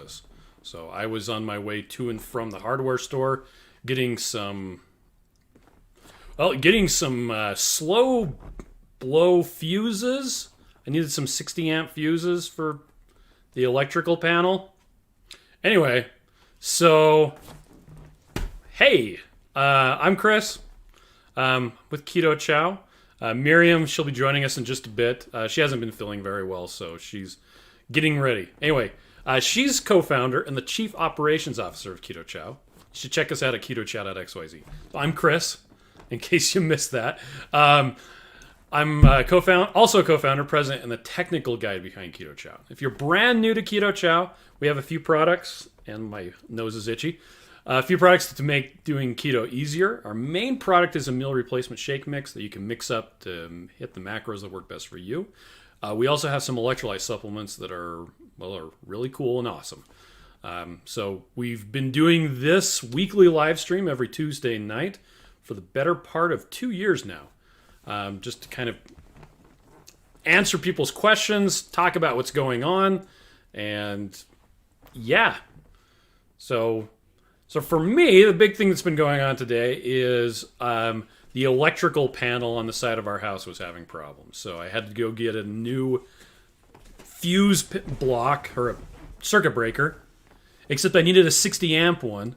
was. So I was on my way to and from the hardware store, getting some slow blow fuses. I needed some 60 amp fuses for the electrical panel. Anyway, so hey, I'm Chris with Keto Chow. Miriam, she'll be joining us in just a bit. She hasn't been feeling very well, so she's getting ready. Anyway, she's co-founder and the chief operations officer of Keto Chow. You should check us out at ketochow.xyz. I'm Chris, in case you missed that. I'm co-founder, president, and the technical guide behind Keto Chow. If you're brand new to Keto Chow, we have a few products, and my nose is itchy. A few products to make doing keto easier. Our main product is a meal replacement shake mix that you can mix up to hit the macros that work best for you. We also have some electrolyte supplements that are really cool and awesome. So we've been doing this weekly live stream every Tuesday night for the better part of 2 years now. Just to kind of answer people's questions, talk about what's going on, and yeah. So for me, the big thing that's been going on today is the electrical panel on the side of our house was having problems. So I had to go get a new fuse block or a circuit breaker, except I needed a 60 amp one,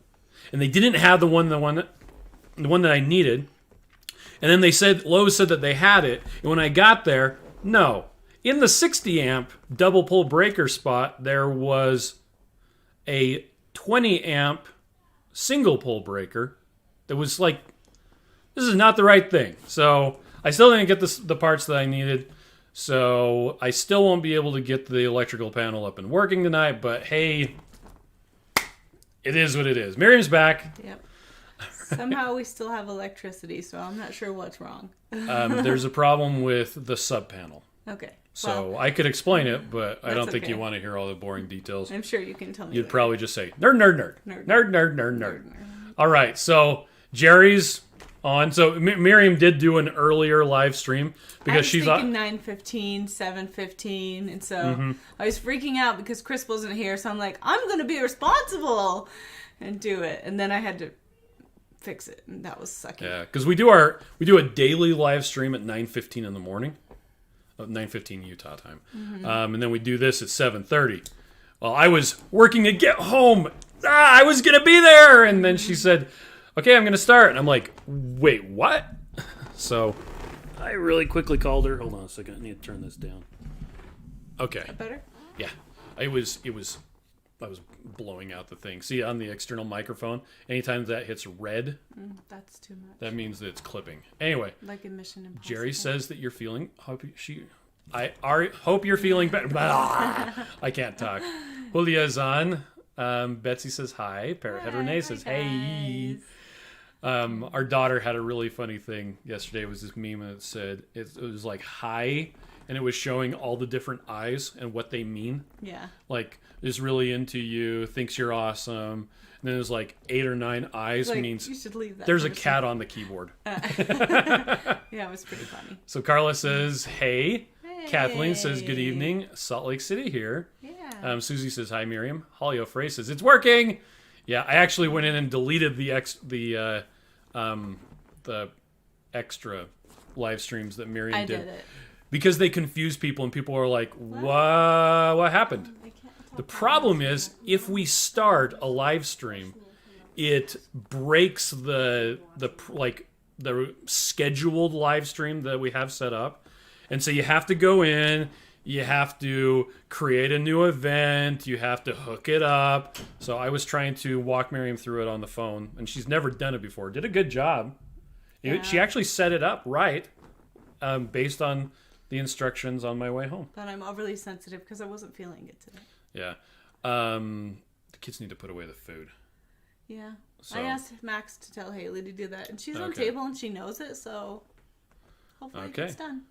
and they didn't have the one that I needed. And then Lowe's said that they had it, and when I got there, no. In the 60 amp double pole breaker spot, there was a 20 amp single pole breaker that was like, this is not the right thing. So I still didn't get the parts that I needed. So I still won't be able to get the electrical panel up and working tonight. But hey, it is what it is. Miriam's back. Yep. Somehow we still have electricity, so I'm not sure what's wrong. There's a problem with the sub panel. Okay. So I could explain it, but I don't think you want to hear all the boring details. I'm sure you can tell me. You'd probably just say, nerd. All right, so Jerry's on. So Miriam did do an earlier live stream because she's thinking 9:15, 7:15, and so I was freaking out because Chris wasn't here. So I'm like, I'm going to be responsible and do it, and then I had to fix it, and that was sucky. Yeah, because we do a daily live stream at 9:15 in the morning. 9:15 Utah time. And then we do this at 7:30. Well, I was working to get home. I was going to be there. And then she said, okay, I'm going to start. And I'm like, wait, what? So I really quickly called her. Hold on a second. I need to turn this down. Okay. Is that better? Yeah. I was blowing out the thing. See, on the external microphone, anytime that hits red, that's too much. that means that it's clipping. Anyway, like in Mission Impossible. Jerry says that you're feeling. Hope you're feeling better. I can't talk. Julia's on. Betsy says hi. Parrothead Renee says hey. Our daughter had a really funny thing yesterday. It was this meme that said it was like hi, and it was showing all the different eyes and what they mean. Yeah. Like, is really into you, thinks you're awesome. And then there's like 8 or 9 eyes means you should leave that there's a cat on the keyboard. Yeah, it was pretty funny. So Carla says, hey. Hey. Kathleen says, good evening. Salt Lake City here. Yeah. Susie says, hi, Miriam. Holly O'Fray says, it's working. Yeah, I actually went in and deleted the extra live streams that Miriam I did. did it. Because they confuse people, and people are like, what happened? The problem is, if we start a live stream, it breaks the scheduled live stream that we have set up. And so you have to go in, you have to create a new event, you have to hook it up. So I was trying to walk Miriam through it on the phone, and she's never done it before. Did a good job. Yeah. She actually set it up right, based on the instructions on my way home. But I'm overly sensitive because I wasn't feeling it today. Yeah. The kids need to put away the food. Yeah. So. I asked Max to tell Haley to do that, and she's on table and she knows it, so hopefully it's done.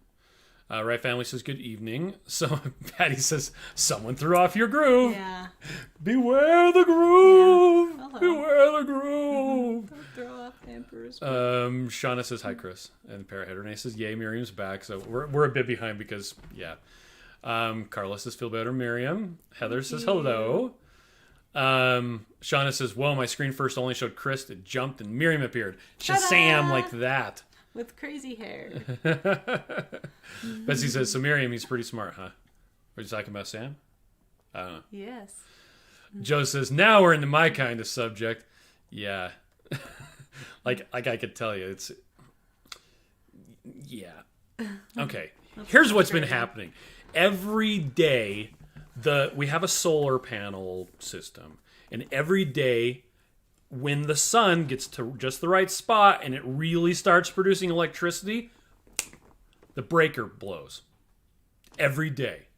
Right Family says, good evening. So Patty says, someone threw off your groove. Yeah. Beware the groove. Yeah. Beware the groove. Don't throw off the Emperor's Shauna says, hi, Chris. And Parrothead Renee says, yay, Miriam's back. So we're a bit behind because, yeah. Carla says, feel better, Miriam. Heather says, hello. Shauna says, whoa, my screen first only showed Chris. It jumped and Miriam appeared. Ta-da! Shazam, like that. With crazy hair. Betsy says, so Miriam, he's pretty smart, huh? Were you talking about Sam? I don't know. Yes. Joe says, now we're into my kind of subject. Yeah. like I could tell you, it's... Yeah. Okay. Here's what's been happening. Every day, we have a solar panel system. And every day, when the sun gets to just the right spot and it really starts producing electricity, the breaker blows. Every day.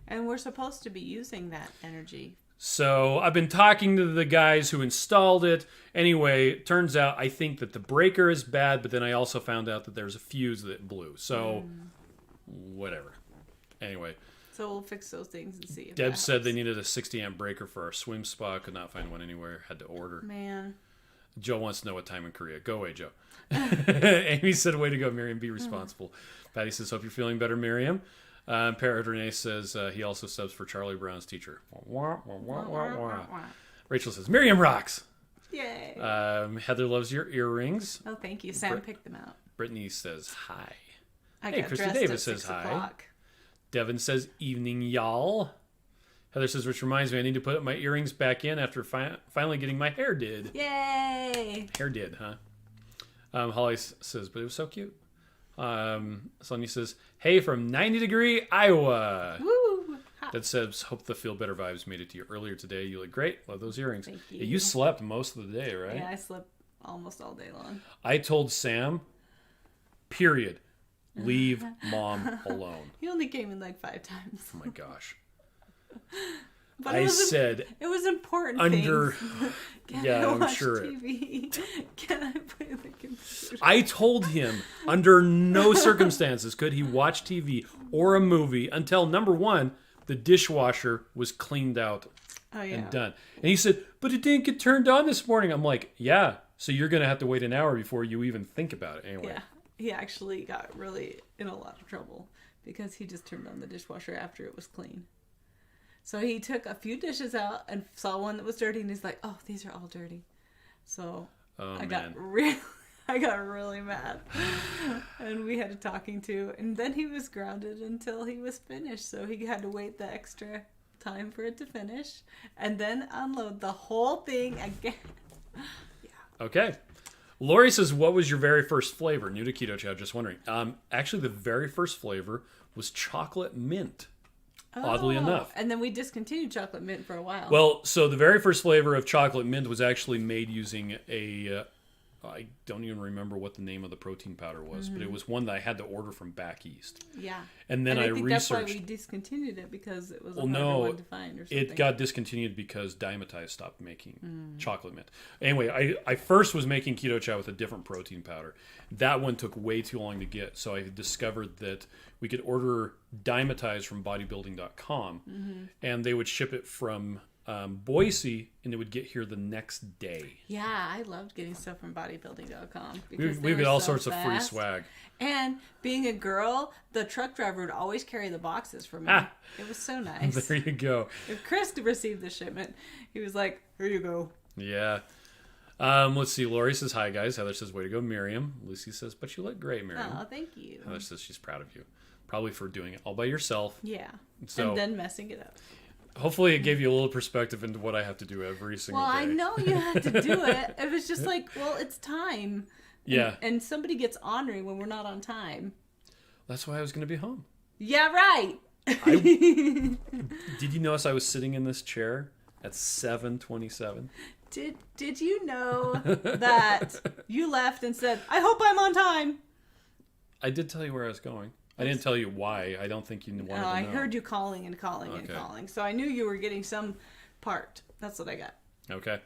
And we're supposed to be using that energy. So I've been talking to the guys who installed it. Anyway, it turns out I think that the breaker is bad, but then I also found out that there's a fuse that blew. So, whatever. Anyway. So we'll fix those things and see if Deb said they needed a 60 amp breaker for our swim spa. Could not find one anywhere. Had to order. Man. Joe wants to know what time in Korea. Go away, Joe. Amy said, way to go, Miriam. Be responsible. Patty says, hope you're feeling better, Miriam. Parrot Renee says he also subs for Charlie Brown's teacher. Rachel says, Miriam rocks. Yay. Heather loves your earrings. Oh, thank you. Sam picked them out. Brittany says hi. Hey, Christy Davis says hi. Devin says evening, y'all. Heather says, which reminds me, I need to put my earrings back in after finally getting my hair did. Yay. Hair did, huh? Holly says, but it was so cute. Sonia says, hey, from 90 degree Iowa. Woo! That says, hope the feel better vibes made it to you earlier today. You look great. Love those earrings. Thank you. Yeah, you slept most of the day, right? Yeah, I slept almost all day long. I told Sam, period, leave mom alone. He only came in like 5 times. Oh my gosh. But I said it was important under things. yeah, I I'm watch sure TV? Can I play the computer? I told him under no circumstances could he watch TV or a movie until number 1, the dishwasher was cleaned out and done. And he said, but it didn't get turned on this morning. I'm like, yeah, so you're going to have to wait an hour before you even think about it anyway. Yeah, he actually got really in a lot of trouble because he just turned on the dishwasher after it was clean. So he took a few dishes out and saw one that was dirty, and he's like, "Oh, these are all dirty." So I got really mad, and we had a talking to. And then he was grounded until he was finished. So he had to wait the extra time for it to finish, and then unload the whole thing again. Yeah. Okay. Lori says, "What was your very first flavor?" New to Keto Chow. Just wondering. Actually, the very first flavor was chocolate mint. Oddly enough. And then we discontinued chocolate mint for a while. Well, so the very first flavor of chocolate mint was actually made using a, I don't even remember what the name of the protein powder was, but it was one that I had to order from back east. Yeah. And then I think researched. that's why we discontinued it, because it was a harder one to find or something. It got discontinued because Dymatize stopped making chocolate mint. Anyway, I first was making Keto Chow with a different protein powder. That one took way too long to get, so I discovered that we could order Dymatize from bodybuilding.com, and they would ship it from Boise, and it would get here the next day. Yeah, I loved getting stuff from bodybuilding.com. We get all sorts of free swag. And being a girl, the truck driver would always carry the boxes for me. It was so nice. There you go. If Chris received the shipment, he was like, here you go. Yeah. Let's see. Lori says, hi, guys. Heather says, way to go, Miriam. Lucy says, but you look great, Miriam. Oh, thank you. Heather says she's proud of you. Probably for doing it all by yourself. Yeah. So, and then messing it up. Hopefully it gave you a little perspective into what I have to do every single day. Well, I know you had to do it. It was just like, well, it's time. Yeah. And somebody gets ornery when we're not on time. That's why I was going to be home. Yeah, right. Did you notice I was sitting in this chair at 7:27? Did you know that you left and said, I hope I'm on time? I did tell you where I was going. I didn't tell you why. I don't think you wanted to know. I heard you calling and calling and calling. So I knew you were getting some part. That's what I got. Okay.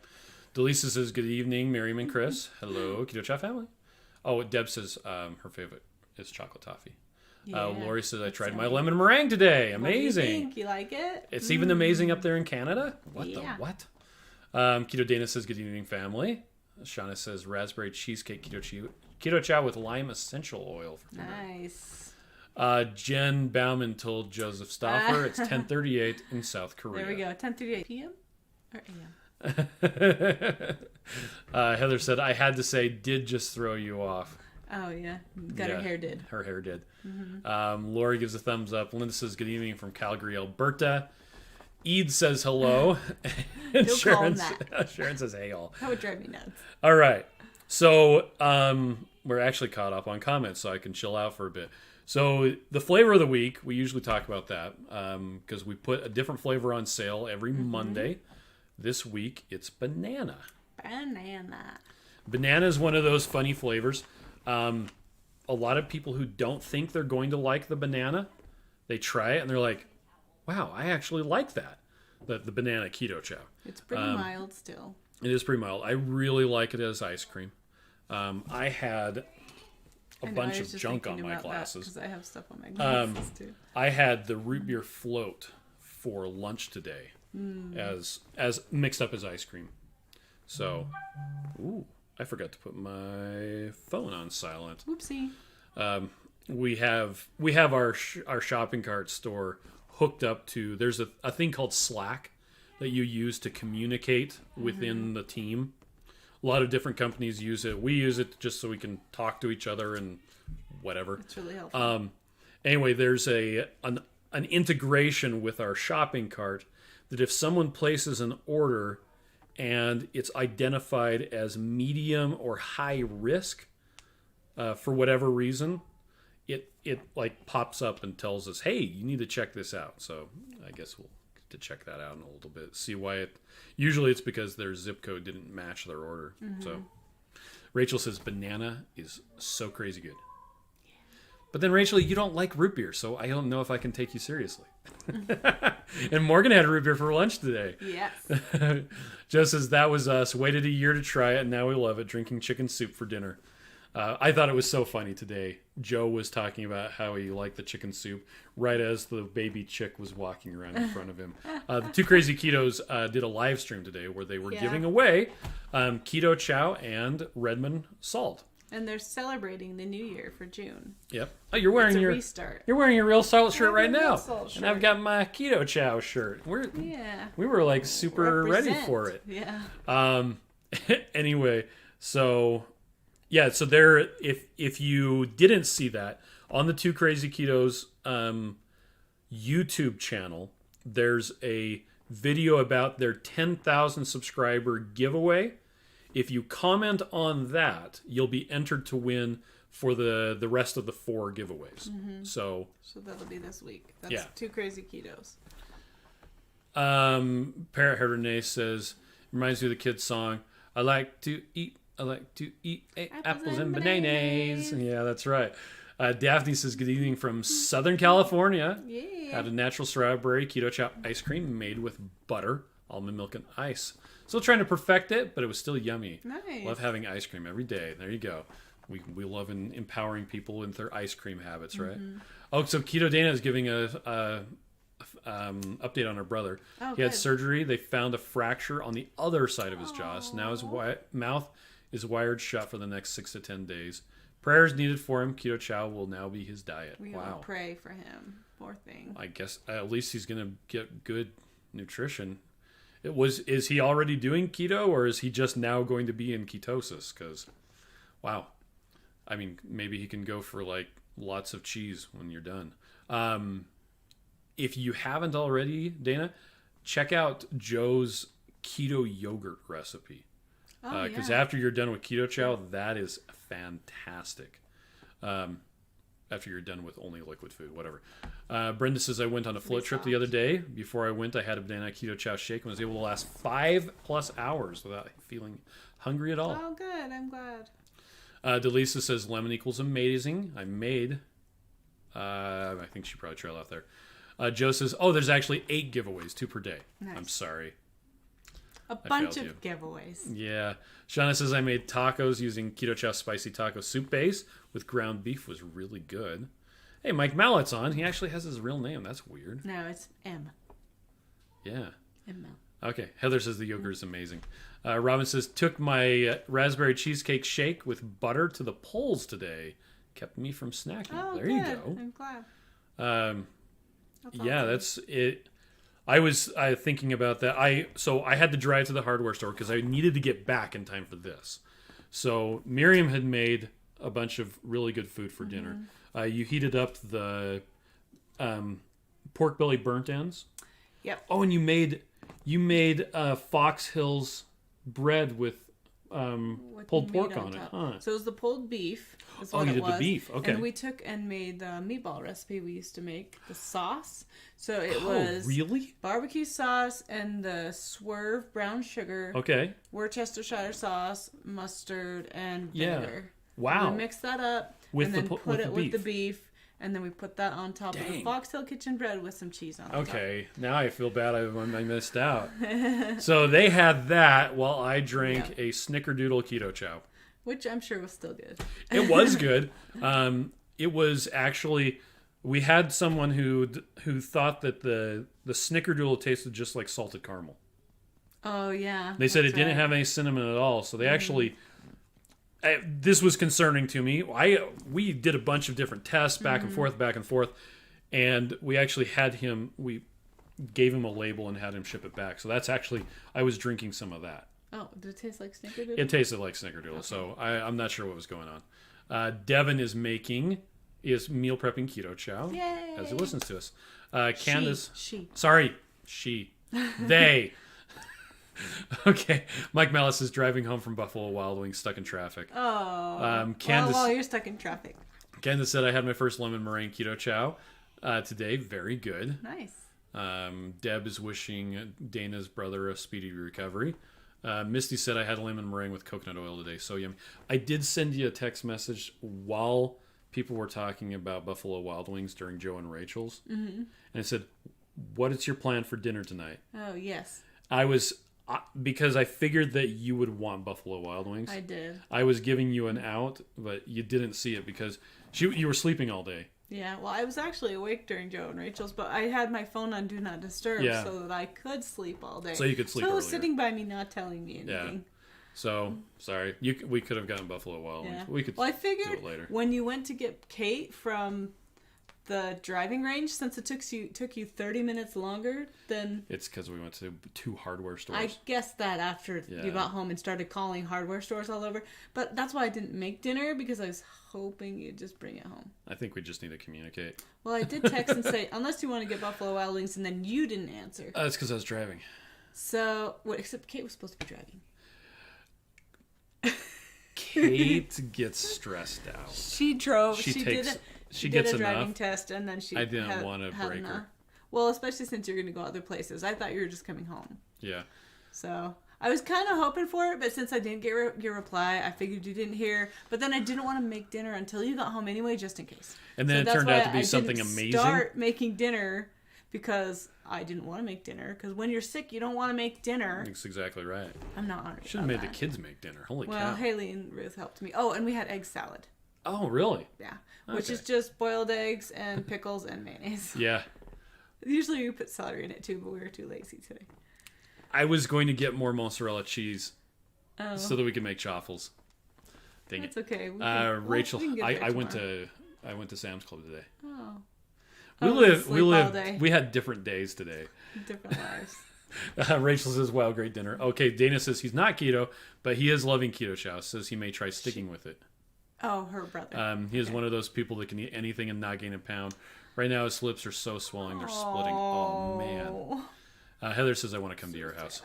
Delisa says, good evening, Miriam and Chris. Hello, Keto Chow family. Oh, Deb says her favorite is chocolate toffee. Yeah, Lori says, I tried my lemon meringue today. Amazing. What do you think? You like it? It's even amazing up there in Canada? What Yeah. the what? Keto Dana says, good evening, family. Shauna says, raspberry cheesecake Keto Chow with lime essential oil for dinner. Nice. Jen Bauman told Joseph Stauffer it's 10:38 in South Korea. There we go. 10:38 p.m.? Or AM. Heather said, I had to say, did just throw you off. Oh, yeah. Her hair did. Her hair did. Mm-hmm. Lori gives a thumbs up. Linda says, good evening from Calgary, Alberta. Eid says hello. And Sharon says, hey, all. That would drive me nuts. All right. So we're actually caught up on comments, so I can chill out for a bit. So the flavor of the week, we usually talk about that because we put a different flavor on sale every Monday. This week, it's banana. Banana is one of those funny flavors. A lot of people who don't think they're going to like the banana, they try it and they're like, wow, I actually like that. The banana keto chow. It's pretty mild still. It is pretty mild. I really like it as ice cream. I had a bunch of junk on my glasses. Because I have stuff on my glasses too. I had the root beer float for lunch today as mixed up as ice cream. So, I forgot to put my phone on silent. Oopsie. We have our shopping cart store hooked up to. There's a thing called Slack that you use to communicate within the team. A lot of different companies use it. We use it just so we can talk to each other and whatever. It's really helpful. Anyway, there's an integration with our shopping cart that if someone places an order and it's identified as medium or high risk for whatever reason, it like pops up and tells us, hey, you need to check this out. So I guess we'll get to check that out in a little bit, see why it. Usually it's because their zip code didn't match their order. So Rachel says banana is so crazy good. But then, Rachel, you don't like root beer, so I don't know if I can take you seriously. And Morgan had root beer for lunch today. Yes. Joe says, that was us. Waited a year to try it, and now we love it. Drinking chicken soup for dinner. I thought it was so funny today. Joe was talking about how he liked the chicken soup right as the baby chick was walking around in front of him. The Two Crazy Ketos did a live stream today where they were giving away Keto Chow and Redmond salt. And they're celebrating the new year for June. Yep. Oh, you're wearing your restart. You're wearing your real salt shirt right now, shirt. and I've got my Keto Chow shirt. We were like super ready for it. Yeah. Anyway, so there. If you didn't see that on the Two Crazy Ketos YouTube channel, there's a video about their 10,000 subscriber giveaway. If you comment on that, you'll be entered to win for the rest of the 4 giveaways. So that'll be this week. That's Two Crazy Ketos. Parrot Hair Renee says, reminds me of the kids' song, I like to eat apples and bananas. Yeah, that's right. Daphne says, good evening from Southern California. Yeah. Had a natural strawberry keto chow ice cream made with butter, almond milk, and ice. Still trying to perfect it, but it was still yummy. Nice. Love having ice cream every day. There you go. We love empowering people with their ice cream habits, right? Oh, so Keto Dana is giving a update on her brother. He had surgery. They found a fracture on the other side of his jaw. So now his mouth is wired shut for the next 6 to 10 days. Prayers needed for him. Keto Chow will now be his diet. We will pray for him. Poor thing. I guess at least he's going to get good nutrition. Is he already doing keto, or is he just now going to be in ketosis? Because, wow. I mean, maybe he can go for like lots of cheese when you're done. If you haven't already, Dana, check out Joe's keto yogurt recipe. Because after you're done with Keto Chow, that is fantastic. After you're done with only liquid food, whatever. Brenda says, I went on a float trip the other day. Before I went, I had a banana keto chow shake and was able to last 5+ hours without feeling hungry at all. Oh, good. I'm glad. Delisa says, lemon equals amazing. I made. I think she probably trailed out there. Joe says, there's actually 8 giveaways, 2 per day. Nice. I'm sorry. A bunch of giveaways. Yeah. Shauna says, I made tacos using Keto Chow spicy taco soup base with ground beef. Was really good. Hey, Mike Mallett's on. He actually has his real name. That's weird. No, it's M. Yeah. M. Okay. Heather says the yogurt is amazing. Robin says, took my raspberry cheesecake shake with butter to the polls today. Kept me from snacking. Oh, there good. you go. I'm glad. That's it. I was thinking about that. I had to drive to the hardware store because I needed to get back in time for this. So Miriam had made a bunch of really good food for dinner. You heated up the pork belly burnt ends. Yep. Oh, and you made Fox Hills bread with pulled pork on it, huh? So it was the pulled beef. Oh, you did the beef. Okay. And we took and made the meatball recipe we used to make, the sauce. So it was really barbecue sauce and the Swerve brown sugar. Okay. Worcestershire sauce, mustard, and vinegar. Wow. And we mixed that up With and the then pu- put with it the with the beef. beef. And then we put that on top of the Fox Hill Kitchen bread with some cheese on top. Okay, now I feel bad I missed out. So they had that while I drank a Snickerdoodle Keto Chow. Which I'm sure was still good. It was good. It was actually, we had someone who thought that the Snickerdoodle tasted just like salted caramel. Oh, yeah. They said it didn't have any cinnamon at all. So they actually... this was concerning to me. We did a bunch of different tests back and forth, and we actually had him. We gave him a label and had him ship it back. So that's actually, I was drinking some of that. Oh, did it taste like Snickerdoodle? It tasted like Snickerdoodle. Okay. So I'm not sure what was going on. Devin is meal prepping keto chow. Yay! As he listens to us. Candace, she. Sorry, they. Okay, Mike Mellis is driving home from Buffalo Wild Wings, stuck in traffic. Oh, Candace, well, you're stuck in traffic. Candace said I had my first lemon meringue keto chow today. Very good. Nice. Deb is wishing Dana's brother a speedy recovery. Misty said I had a lemon meringue with coconut oil today. So yummy. I did send you a text message while people were talking about Buffalo Wild Wings during Joe and Rachel's, and it said, "What is your plan for dinner tonight?" Oh yes. I was. Because I figured that you would want Buffalo Wild Wings. I did. I was giving you an out, but you didn't see it because you were sleeping all day. Yeah, well, I was actually awake during Joe and Rachel's, but I had my phone on Do Not Disturb so that I could sleep all day. So you could sleep So it earlier. was sitting by me not telling me anything. Yeah. So, sorry. We could have gotten Buffalo Wild Wings. We could I figured do it later. When you went to get Kate from the driving range, since it took you 30 minutes longer than... It's because we went to 2 hardware stores. I guessed that after you got home and started calling hardware stores all over. But that's why I didn't make dinner, because I was hoping you'd just bring it home. I think we just need to communicate. Well, I did text and say, unless you want to get Buffalo Wild Wings, and then you didn't answer. That's because I was driving. So, except Kate was supposed to be driving. Kate gets stressed out. She drove. She did gets a driving enough. test, and then she. I didn't want to break enough. her. Well, especially since you're going to go other places. I thought you were just coming home. Yeah. So I was kind of hoping for it, but since I didn't get your reply, I figured you didn't hear. But then I didn't want to make dinner until you got home anyway, just in case. And then it turned out to be something amazing. Start making dinner because I didn't want to make dinner. Because when you're sick, you don't want to make dinner. That's exactly right. I'm not honored. Should have made the kids make dinner. Holy cow. Well, Haley and Ruth helped me. Oh, and we had egg salad. Oh, really? Yeah. Which is just boiled eggs and pickles and mayonnaise. Yeah. Usually we put celery in it too, but we were too lazy today. I was going to get more mozzarella cheese so that we could make chaffles. Dang That's it. okay. Rachel, we can get I there went tomorrow. to Sam's Club today. Oh. We had different days today. Different lives. Rachel says, wow, great dinner. Okay, Dana says he's not keto, but he is loving keto chow. Says he may try sticking with it. Oh, her brother. He is one of those people that can eat anything and not gain a pound. Right now his lips are so swelling, they're splitting. Oh, man. Heather says, I want to come to your house.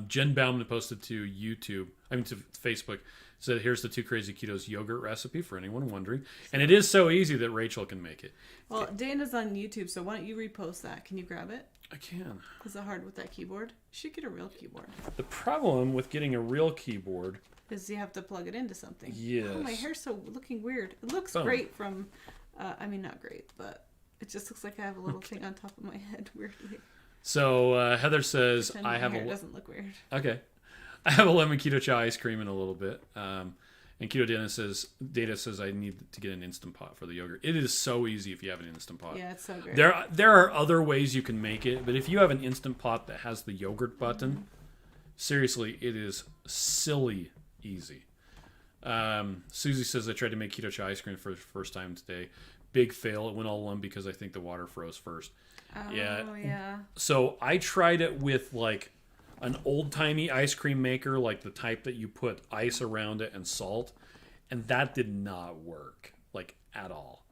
Jen Bauman posted to Facebook, said, here's the 2 Crazy Ketos yogurt recipe for anyone wondering. And it is so easy that Rachel can make it. Well, Dana's on YouTube, so why don't you repost that? Can you grab it? I can. Is it hard with that keyboard? You should get a real keyboard. The problem with getting a real keyboard is you have to plug it into something. Yes. Oh, my hair's looking weird. It looks great from, not great, but it just looks like I have a little thing on top of my head weirdly. So Heather says, I have it doesn't look weird. Okay. I have a lemon keto chow ice cream in a little bit. And Keto Data says I need to get an Instant Pot for the yogurt. It is so easy if you have an Instant Pot. Yeah, it's so great. There are other ways you can make it, but if you have an Instant Pot that has the yogurt button, seriously, it is silly easy. Susie says I tried to make keto chow ice cream for the first time today. Big fail. It went all lump because I think the water froze first. Oh, Yeah. yeah. So I tried it with like an old-timey ice cream maker, like the type that you put ice around it and salt, and that did not work, like, at all.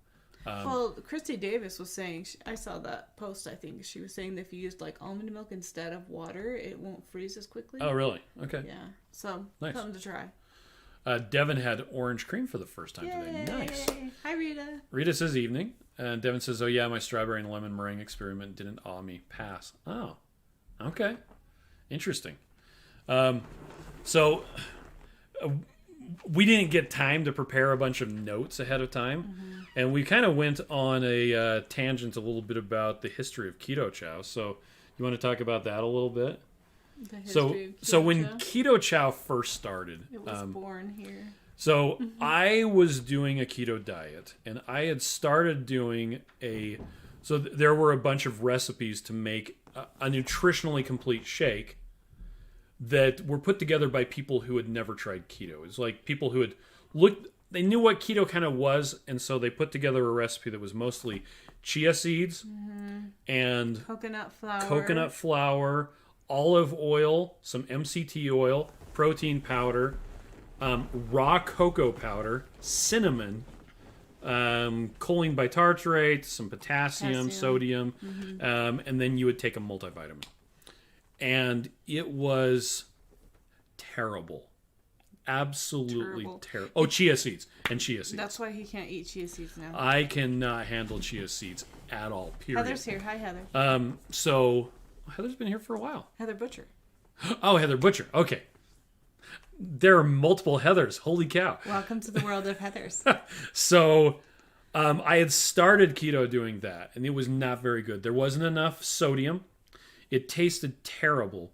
Well, Christy Davis was saying, I saw that post, I think. She was saying that if you used like almond milk instead of water, it won't freeze as quickly. Oh, really? Okay. Yeah. So, Nice. something to try. Devin had orange cream for the first time today. Nice. Hi, Rita. Rita says evening. And Devin says, oh, yeah, my strawberry and lemon meringue experiment didn't awe me. Pass. Oh, okay. Interesting. So we didn't get time to prepare a bunch of notes ahead of time. Mm-hmm. And we kind of went on a tangent a little bit about the history of Keto Chow. So you want to talk about that a little bit? So when Keto Chow first started, it was born here. So I was doing a keto diet, and I had started doing so there were a bunch of recipes to make a nutritionally complete shake that were put together by people who had never tried keto. It's like people who had they knew what keto kind of was, and so they put together a recipe that was mostly chia seeds and coconut flour, olive oil, some MCT oil, protein powder, raw cocoa powder, cinnamon, choline bitartrate, some potassium, sodium, and then you would take a multivitamin. And it was terrible. Absolutely terrible. Oh, chia seeds. That's why he can't eat chia seeds now. I cannot handle chia seeds at all, period. Heather's here. Hi, Heather. So Heather's been here for a while. Heather Butcher. Oh, Heather Butcher. Okay. There are multiple Heathers. Holy cow. Welcome to the world of Heathers. So I had started keto doing that, and it was not very good. There wasn't enough sodium. It tasted terrible.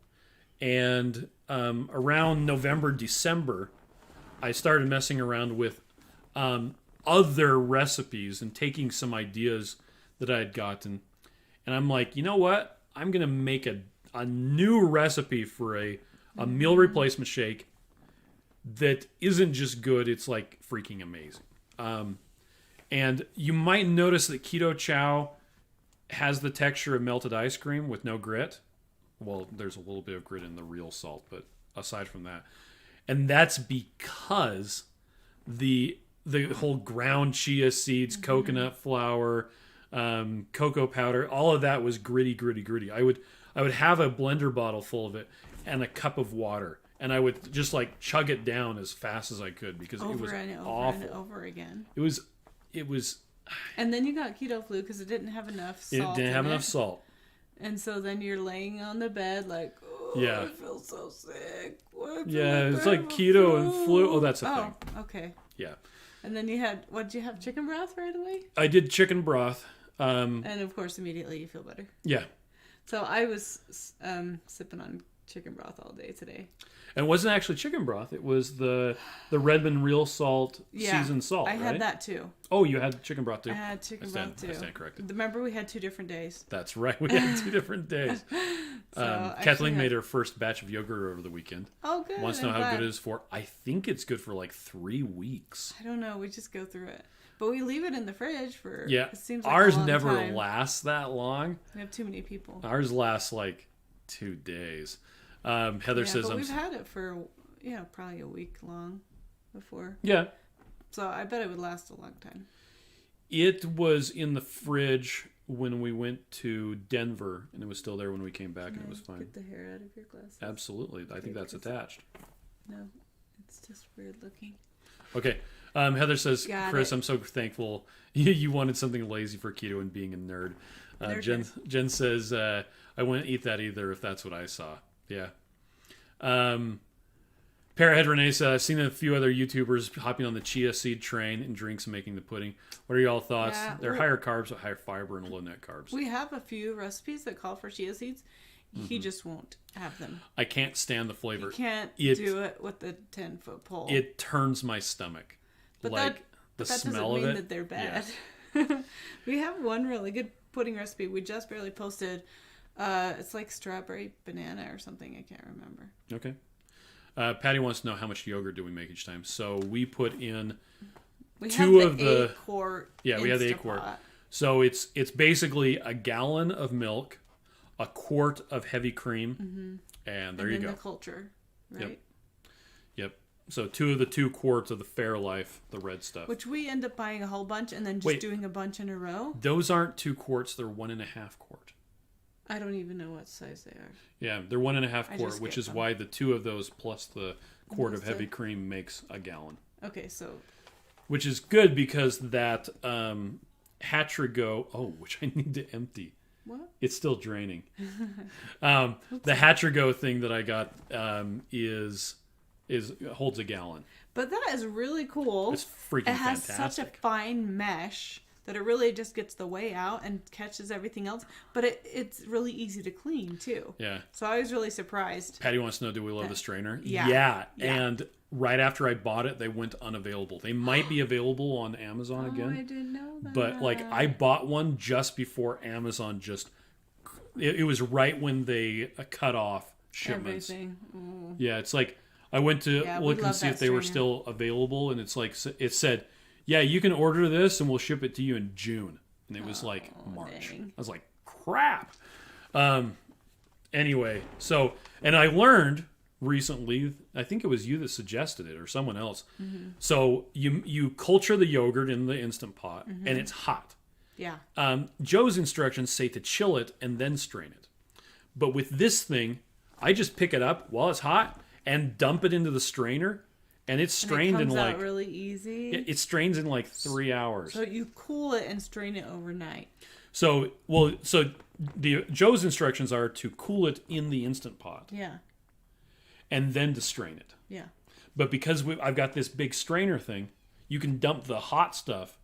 And around November, December, I started messing around with other recipes and taking some ideas that I had gotten. And I'm like, you know what? I'm going to make a new recipe for a meal replacement shake that isn't just good, it's like freaking amazing. And you might notice that Keto Chow has the texture of melted ice cream with no grit. Well, there's a little bit of grit in the real salt, but aside from that. And that's because the whole ground chia seeds, coconut flour, cocoa powder, all of that was gritty. I would have a blender bottle full of it and a cup of water, and I would just like chug it down as fast as I could because it was awful. And over again. It was. And then you got keto flu because it didn't have enough salt. It didn't have enough salt. And so then you're laying on the bed like, oh, yeah. I feel so sick. It's like keto and flu. Oh, that's a thing. Oh, okay. Yeah. And then did you have chicken broth right away? I did chicken broth. And of course, immediately you feel better. Yeah. So I was sipping on chicken broth all day today. And it wasn't actually chicken broth. It was the Redmond Real Salt seasoned salt, I had that too. Oh, you had chicken broth too? I had chicken broth too. I stand corrected. Remember we had 2 different days. That's right. We had 2 different days. Kathleen made her first batch of yogurt over the weekend. Oh, good. Wants to know how good it is for. I think it's good for like 3 weeks. I don't know. We just go through it. But we leave it in the fridge for... Yeah. It seems like ours a long never time. lasts that long. We have too many people. Ours lasts like 2 days. Heather says... But we've had it for, probably a week long before. Yeah. So I bet it would last a long time. It was in the fridge when we went to Denver, and it was still there when we came back, and it was fine. Get the hair out of your glasses. Absolutely. I think that's attached. No, it's just weird looking. Okay. Heather says, Chris, I'm so thankful you wanted something lazy for keto and being a nerd. Jen says, I wouldn't eat that either if that's what I saw. Yeah. Parahead Renee says, I've seen a few other YouTubers hopping on the chia seed train and drinks and making the pudding. What are y'all thoughts? Yeah, They're higher carbs with higher fiber and low net carbs. We have a few recipes that call for chia seeds. He just won't have them. I can't stand the flavor. You can't do it with the 10-foot pole. It turns my stomach. But the that smell doesn't mean of it. that they're bad. Yeah. We have one really good pudding recipe we just barely posted. It's like strawberry banana or something. I can't remember. Okay. Patty wants to know how much yogurt do we make each time. So we put in we 2 have of the 8-quart. Yeah, we have the 8-quart. So it's basically a gallon of milk, a quart of heavy cream, and there you go. The culture, right? Yep. So 2 of the 2 quarts of the Fairlife, the red stuff. Which we end up buying a whole bunch and then just doing a bunch in a row. Those aren't 2 quarts; they're 1.5 quart. I don't even know what size they are. Yeah, they're 1.5 quart, which is why the 2 of those plus the quart of heavy cream makes a gallon. Okay, so. Which is good because that Hatrigo, which I need to empty. What? It's still draining. The Hatrigo thing that I got holds a gallon. But that is really cool. It's freaking fantastic. It has such a fine mesh that it really just gets the whey out and catches everything else. But it's really easy to clean, too. Yeah. So I was really surprised. Patty wants to know, do we love the strainer? Yeah. And right after I bought it, they went unavailable. They might be available on Amazon again. I didn't know that. But, I bought one just before Amazon it was right when they cut off shipments. Everything. Ooh. Yeah, it's like, I went to look and see if they were still available, and it's like, it said, yeah, you can order this, and we'll ship it to you in June. And it was March. Dang. I was like, crap. Anyway, so, and I learned recently, I think it was you that suggested it, or someone else. Mm-hmm. So you culture the yogurt in the Instant Pot, and it's hot. Yeah. Joe's instructions say to chill it and then strain it. But with this thing, I just pick it up while it's hot and dump it into the strainer, and it's strained and it comes in out really easy. It strains in 3 hours. So you cool it and strain it overnight. So the Joe's instructions are to cool it in the Instant Pot. Yeah. And then to strain it. Yeah. But because I've got this big strainer thing, you can dump the hot stuff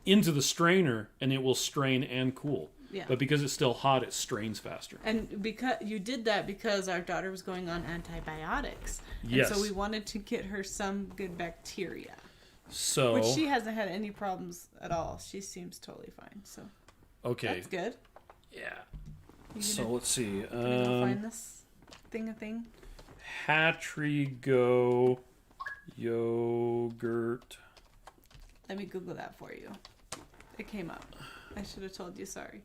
into the strainer, and it will strain and cool. Yeah. But because it's still hot, it strains faster. And because you did that because our daughter was going on antibiotics. Yes. And so we wanted to get her some good bacteria. So which she hasn't had any problems at all. She seems totally fine. So okay. That's good. Yeah. So let's see. Can I go find this thing? Hatrigo yogurt. Let me Google that for you. It came up. I should have told you. Sorry.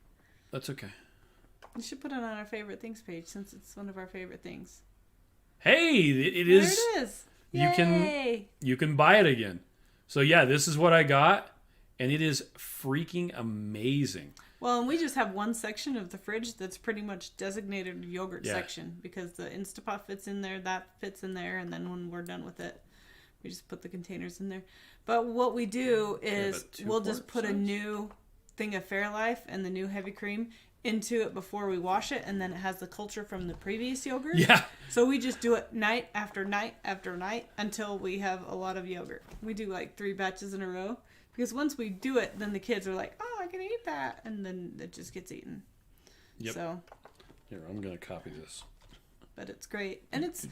That's okay. You should put it on our favorite things page since it's one of our favorite things. Hey, it is. There it is. Yay. You can buy it again. So yeah, this is what I got, and it is freaking amazing. Well, and we just have one section of the fridge that's pretty much designated yogurt section because the Instapot fits in there, that fits in there, and then when we're done with it, we just put the containers in there. But what we do is we'll just put a new thing of Fairlife and the new heavy cream into it before we wash it, and then it has the culture from the previous yogurt. Yeah. So we just do it night after night after night until we have a lot of yogurt. We do 3 batches in a row because once we do it, then the kids are like, "Oh, I can eat that," and then it just gets eaten. Yep. So here, I'm gonna copy this. But it's great, and it's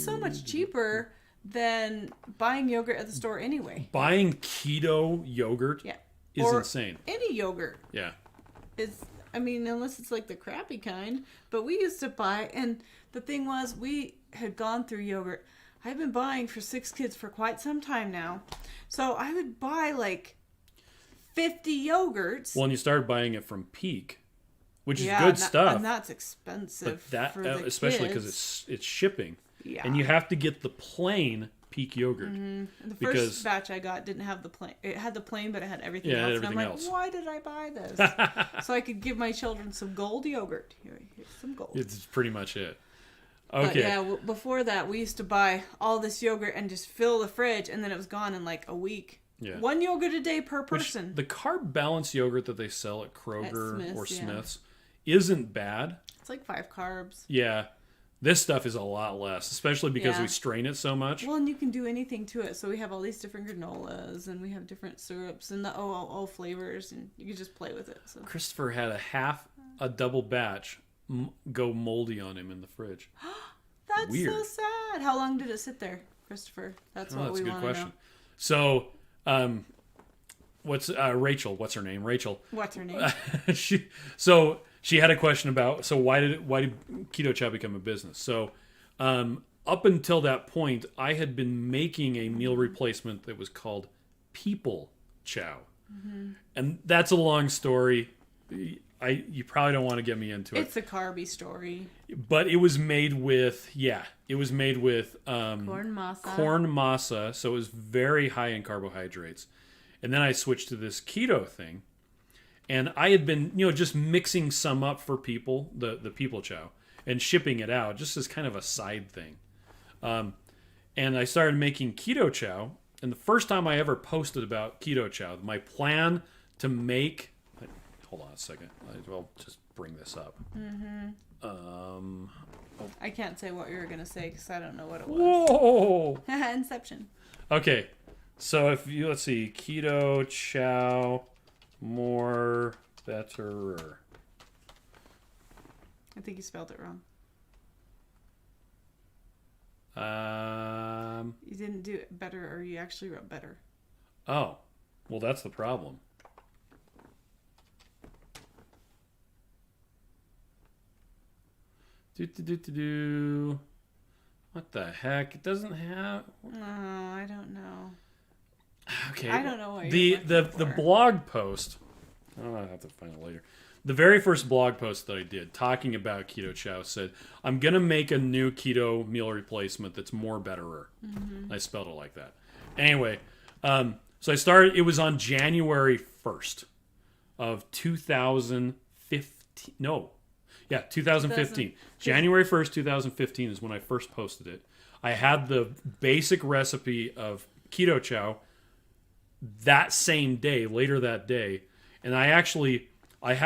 so much cheaper than buying yogurt at the store anyway. Buying keto yogurt is insane. Any yogurt. Yeah. Unless it's the crappy kind. But we used to buy, and the thing was, we had gone through yogurt. I've been buying for 6 kids for quite some time now. So I would buy 50 yogurts. Well, and you started buying it from Peak, which is good stuff. And that's expensive. But that, for the especially because it's shipping. Yeah. And you have to get the plain Peak yogurt. Mm-hmm. The first batch I got didn't have the plain. It had the plain, but it had everything else. Everything and I'm else. Why did I buy this? So I could give my children some gold yogurt. Here's some gold. It's pretty much it. Okay. But before that, we used to buy all this yogurt and just fill the fridge, and then it was gone in a week. Yeah. 1 yogurt a day per person. The carb balance yogurt that they sell at Kroger or Smith's isn't bad. It's 5 carbs. Yeah. This stuff is a lot less, especially because we strain it so much. Well, and you can do anything to it. So we have all these different granolas, and we have different syrups and the all flavors, and you can just play with it. So Christopher had a double batch go moldy on him in the fridge. That's weird. So sad. How long did it sit there, Christopher? That's what we want to know. That's a good question. So, what's Rachel? What's her name? Rachel. What's her name? She had a question about, why did Keto Chow become a business? So up until that point, I had been making a meal replacement that was called People Chow. And that's a long story. You probably don't want to get me into it. It's a carby story. But it was made with Corn masa. So it was very high in carbohydrates. And then I switched to this keto thing. And I had been, just mixing some up for people, the people chow, and shipping it out just as kind of a side thing. And I started making keto chow. And the first time I ever posted about keto chow, my plan to make... Hold on a second. I'll just bring this up. I can't say what you were going to say because I don't know what it was. Whoa! Inception. Okay. So let's see. Keto chow, more, better. I think you spelled it wrong. You didn't do it better, or you actually wrote better. Oh. Well, that's the problem. What the heck? It doesn't have... No, I don't know. Okay. I don't know what you're the blog post... I'll have to find it later. The very first blog post that I did talking about keto chow said, I'm going to make a new keto meal replacement that's more betterer. I spelled it like that. Anyway, so I started... It was on January 1st of 2015. No. Yeah, 2015. January 1st, 2015 is when I first posted it. I had the basic recipe of keto chow that same day, later that day. And I had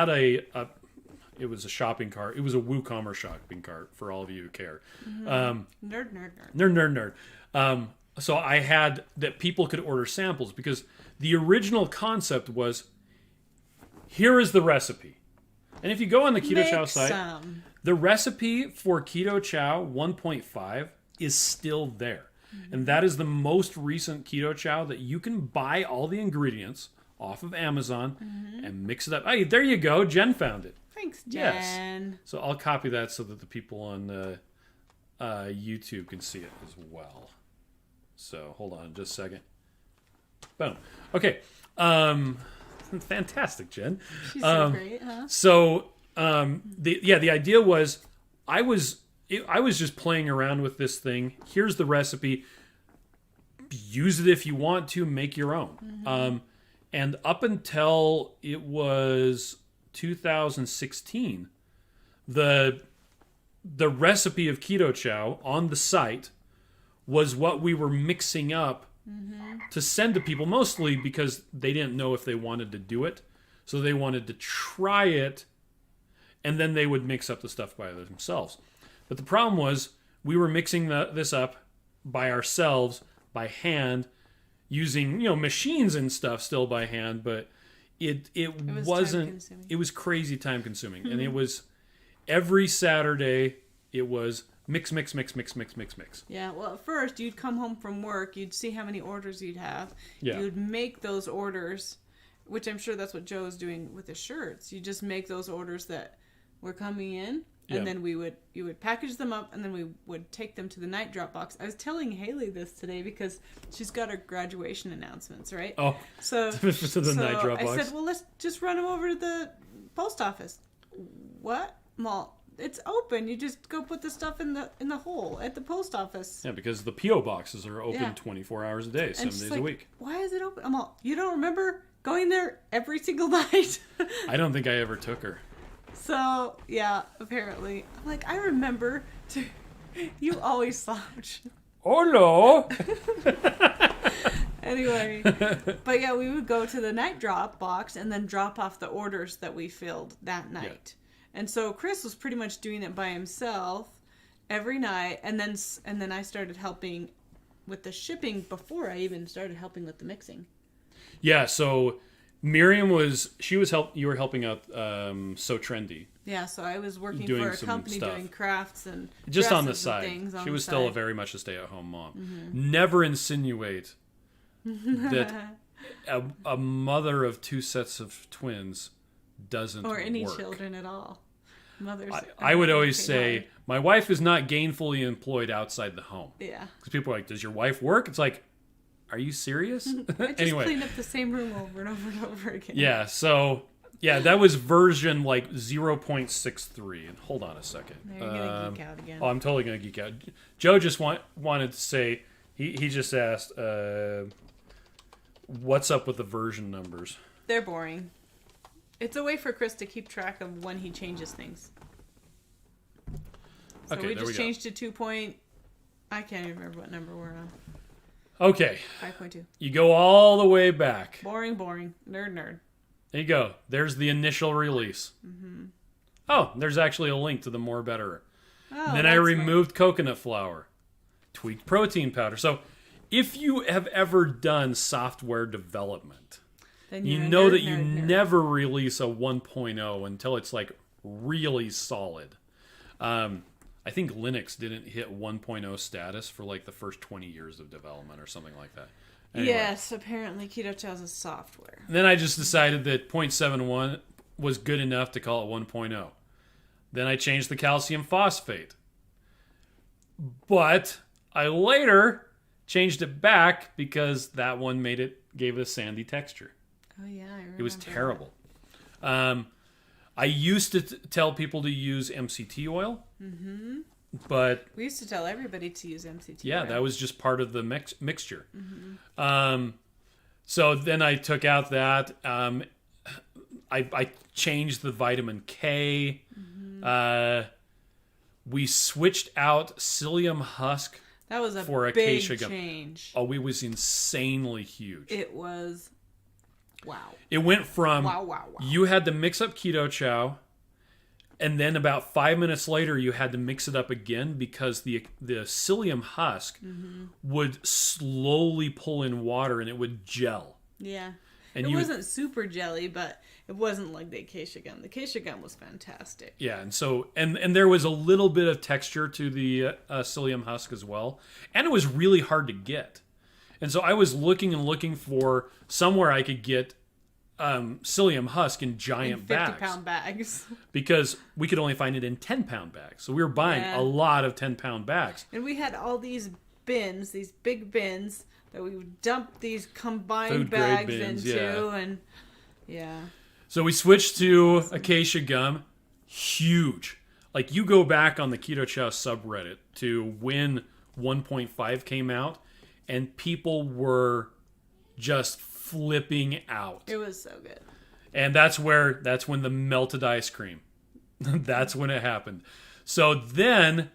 it was a shopping cart. It was a WooCommerce shopping cart for all of you who care. Nerd. So I had that people could order samples because the original concept was, here is the recipe. And if you go on the Keto Chow site, the recipe for Keto Chow 1.5 is still there. And that is the most recent Keto Chow that you can buy all the ingredients off of Amazon and mix it up. Hey, there you go. Jen found it. Thanks, Jen. Yes. So I'll copy that so that the people on YouTube can see it as well. So hold on just a second. Boom. Okay. Fantastic, Jen. She's so great, huh? So, the idea was, I was just playing around with this thing. Here's the recipe. Use it if you want to. Make your own. And up until it was 2016, the recipe of keto chow on the site was what we were mixing up to send to people, mostly because they didn't know if they wanted to do it. So they wanted to try it, and then they would mix up the stuff by themselves. But the problem was, we were mixing this up by ourselves, by hand, using machines and stuff still by hand, but it wasn't... It was crazy time consuming. And it was every Saturday, it was... Mix. Yeah, well, at first, you'd come home from work, you'd see how many orders you'd have. Yeah. You'd make those orders, which I'm sure that's what Joe's doing with his shirts. You just make those orders that were coming in, and then you would package them up, and then we would take them to the night drop box. I was telling Haley this today because she's got her graduation announcements, right? Oh, so to the night drop box. I said, well, let's just run them over to the post office. What? Well, it's open. You just go put the stuff in the hole at the post office. Yeah, because the P.O. boxes are open 24 hours a day, 7 days a week. Why is it open? I'm all, you don't remember going there every single night? I don't think I ever took her. So, yeah, apparently. I'm like, I remember. You always slouch. Oh, no! Anyway. But yeah, we would go to the night drop box and then drop off the orders that we filled that night. Yeah. And so Chris was pretty much doing it by himself every night, and then I started helping with the shipping before I even started helping with the mixing. Yeah, so Miriam you were helping out So Trendy. Yeah, so I was working for a company doing crafts and just on the side. She was still very much a stay-at-home mom. Mm-hmm. Never insinuate that a mother of two sets of twins doesn't or any work. Children at all. Mothers. I would always say my wife is not gainfully employed outside the home. Yeah. Because people are like, does your wife work? It's like, are you serious? I just Anyway. cleaned up the same room over and over and over again. Yeah, so, yeah, that was version like 0.63. And hold on a second. Now you're going to geek out again. Oh, I'm totally going to geek out. Joe just wanted to say, he just asked, what's up with the version numbers? They're boring. It's a way for Chris to keep track of when he changes things. So Okay, we there just go. changed to I can't even remember what number we're on. Okay, 5.2. you go all the way back. Boring. Nerd. There you go. There's the initial release. Mm-hmm. Oh, there's actually a link to the More Better. Oh, Then I that's removed coconut flour, tweaked protein powder. So if you have ever done software development, Then you you're a know nerd, that you nerd. never release a 1.0 until it's like really solid. I think Linux didn't hit 1.0 status for like the first 20 years of development or something like that. Anyway. Yes, apparently Keto Chow's a software. Then I just decided that 0.71 was good enough to call it 1.0. Then I changed the calcium phosphate. But I later changed it back because that one gave it a sandy texture. Oh yeah, I remember. It was terrible. I used to tell people to use MCT oil. Mm-hmm. But We used to tell everybody to use MCT. yeah, oil. that was just part of the mixture. Mm-hmm. So then I took out that. I changed the vitamin K. Mm-hmm. We switched out psyllium husk That was a for big acacia gum. change. Oh, it was insanely huge. It was, wow. It went from Wow. you had to mix up Keto Chow, and then about 5 minutes later you had to mix it up again because the psyllium husk would slowly pull in water and it would gel. Yeah. And It wasn't super jelly, but it wasn't like the acacia gum. The acacia gum was fantastic. Yeah, and so and there was a little bit of texture to the psyllium husk as well, and it was really hard to get. And so I was looking for somewhere I could get psyllium husk in giant In bags. 50-pound bags. Because we could only find it in 10-pound bags. So we were buying a lot of 10-pound bags. And we had all these bins, these big bins, that we would dump these combined Food-grade bags bins, into. yeah. And yeah. So we switched to acacia gum. Huge. Like, you go back on the Keto Chow subreddit to when 1.5 came out, and people were just flipping out. It was so good. And that's when the melted ice cream. That's when it happened. So then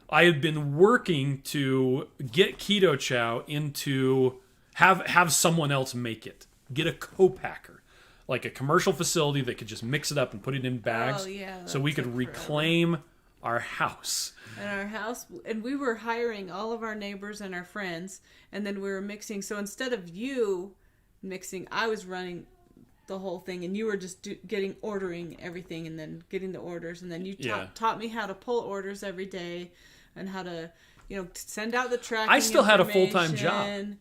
I had been working to get Keto Chow into have someone else make it. Get a co-packer. Like a commercial facility that could just mix it up and put it in bags. Oh, yeah, so we that could took forever. reclaim our house. And our house, and we were hiring all of our neighbors and our friends, and then we were mixing. So instead of you mixing, I was running the whole thing, and you were just ordering everything, and then getting the orders, and then you taught me how to pull orders every day, and how to, send out the tracking. I still had a full-time job.